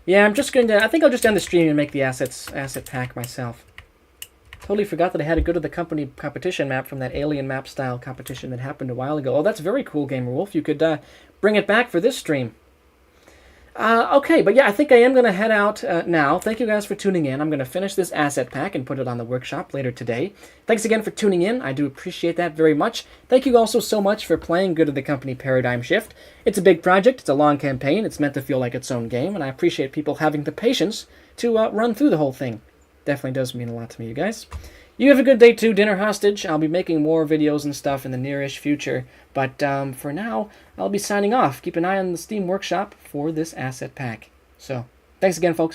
A: Yeah, I'm just going to... I think I'll just end the stream and make the asset pack myself. Totally forgot that I had a Good of the Company competition map from that alien map style competition that happened a while ago. Oh, that's very cool, Gamer Wolf. You could bring it back for this stream. Okay, but yeah, I think I am going to head out now. Thank you guys for tuning in. I'm going to finish this asset pack and put it on the workshop later today. Thanks again for tuning in. I do appreciate that very much. Thank you also so much for playing Good of the Company Paradigm Shift. It's a big project. It's a long campaign. It's meant to feel like its own game, and I appreciate people having the patience to run through the whole thing. Definitely does mean a lot to me, you guys. You have a good day too, Dinner Hostage. I'll be making more videos and stuff in the nearish future. But for now, I'll be signing off. Keep an eye on the Steam Workshop for this asset pack. So, thanks again, folks.